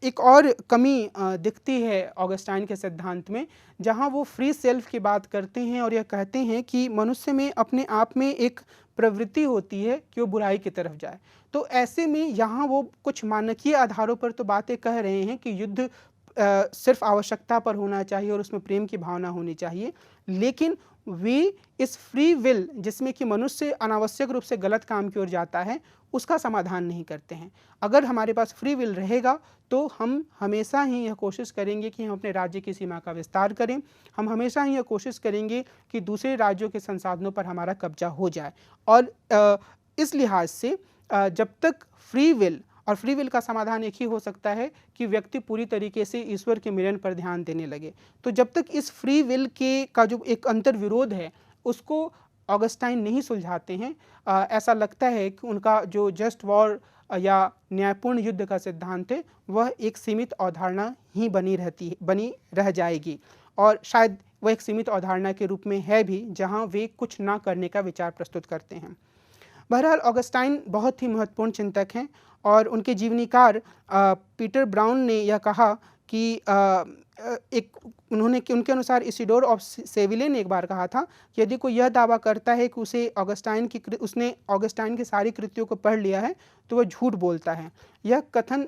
एक और कमी दिखती है ऑगस्टाइन के सिद्धांत में, जहाँ वो फ्री सेल्फ की बात करते हैं और यह कहते हैं कि मनुष्य में अपने आप में एक प्रवृत्ति होती है कि वो बुराई की तरफ जाए। तो ऐसे में यहाँ वो कुछ मानकीय आधारों पर तो बातें कह रहे हैं कि युद्ध सिर्फ आवश्यकता पर होना चाहिए और उसमें प्रेम की भावना होनी चाहिए, लेकिन वे इस फ्री विल जिसमें कि मनुष्य अनावश्यक रूप से गलत काम की ओर जाता है उसका समाधान नहीं करते हैं। अगर हमारे पास फ्री विल रहेगा तो हम हमेशा ही यह कोशिश करेंगे कि हम अपने राज्य की सीमा का विस्तार करें, हम हमेशा ही यह कोशिश करेंगे कि दूसरे राज्यों के संसाधनों पर हमारा कब्जा हो जाए। और इस लिहाज से जब तक फ्री विल, और फ्री विल का समाधान एक ही हो सकता है कि व्यक्ति पूरी तरीके से ईश्वर के मिलन पर ध्यान देने लगे, तो जब तक इस फ्री विल का जो एक अंतर्विरोध है उसको ऑगस्टाइन नहीं सुलझाते हैं, ऐसा लगता है कि उनका जो जस्ट वॉर या न्यायपूर्ण युद्ध का सिद्धांत है वह एक सीमित अवधारणा ही बनी रह जाएगी और शायद वह एक सीमित अवधारणा के रूप में है भी, जहाँ वे कुछ ना करने का विचार प्रस्तुत करते हैं। बहरहाल ऑगस्टाइन बहुत ही महत्वपूर्ण चिंतक हैं और उनके जीवनीकार पीटर ब्राउन ने यह कहा कि उनके अनुसार इसिडोर ऑफ सेविले ने एक बार कहा था कि यदि कोई यह दावा करता है कि उसने ऑगस्टाइन की सारी कृतियों को पढ़ लिया है तो वह झूठ बोलता है। यह कथन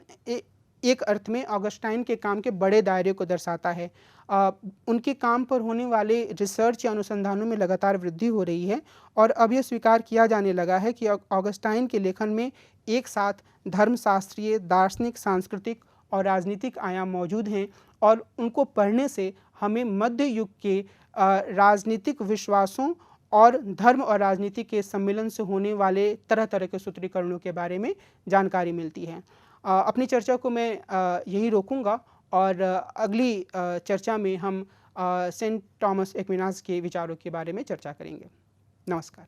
एक अर्थ में ऑगस्टाइन के काम के बड़े दायरे को दर्शाता है। उनके काम पर होने वाले रिसर्च या अनुसंधानों में लगातार वृद्धि हो रही है और अब यह स्वीकार किया जाने लगा है कि ऑगस्टाइन के लेखन में एक साथ धर्मशास्त्रीय, दार्शनिक, सांस्कृतिक और राजनीतिक आयाम मौजूद हैं और उनको पढ़ने से हमें मध्य युग के राजनीतिक विश्वासों और धर्म और राजनीति के सम्मिलन से होने वाले तरह तरह के सूत्रीकरणों के बारे में जानकारी मिलती है। अपनी चर्चा को मैं यही रोकूंगा और अगली चर्चा में हम सेंट थॉमस एक्विनास के विचारों के बारे में चर्चा करेंगे। नमस्कार।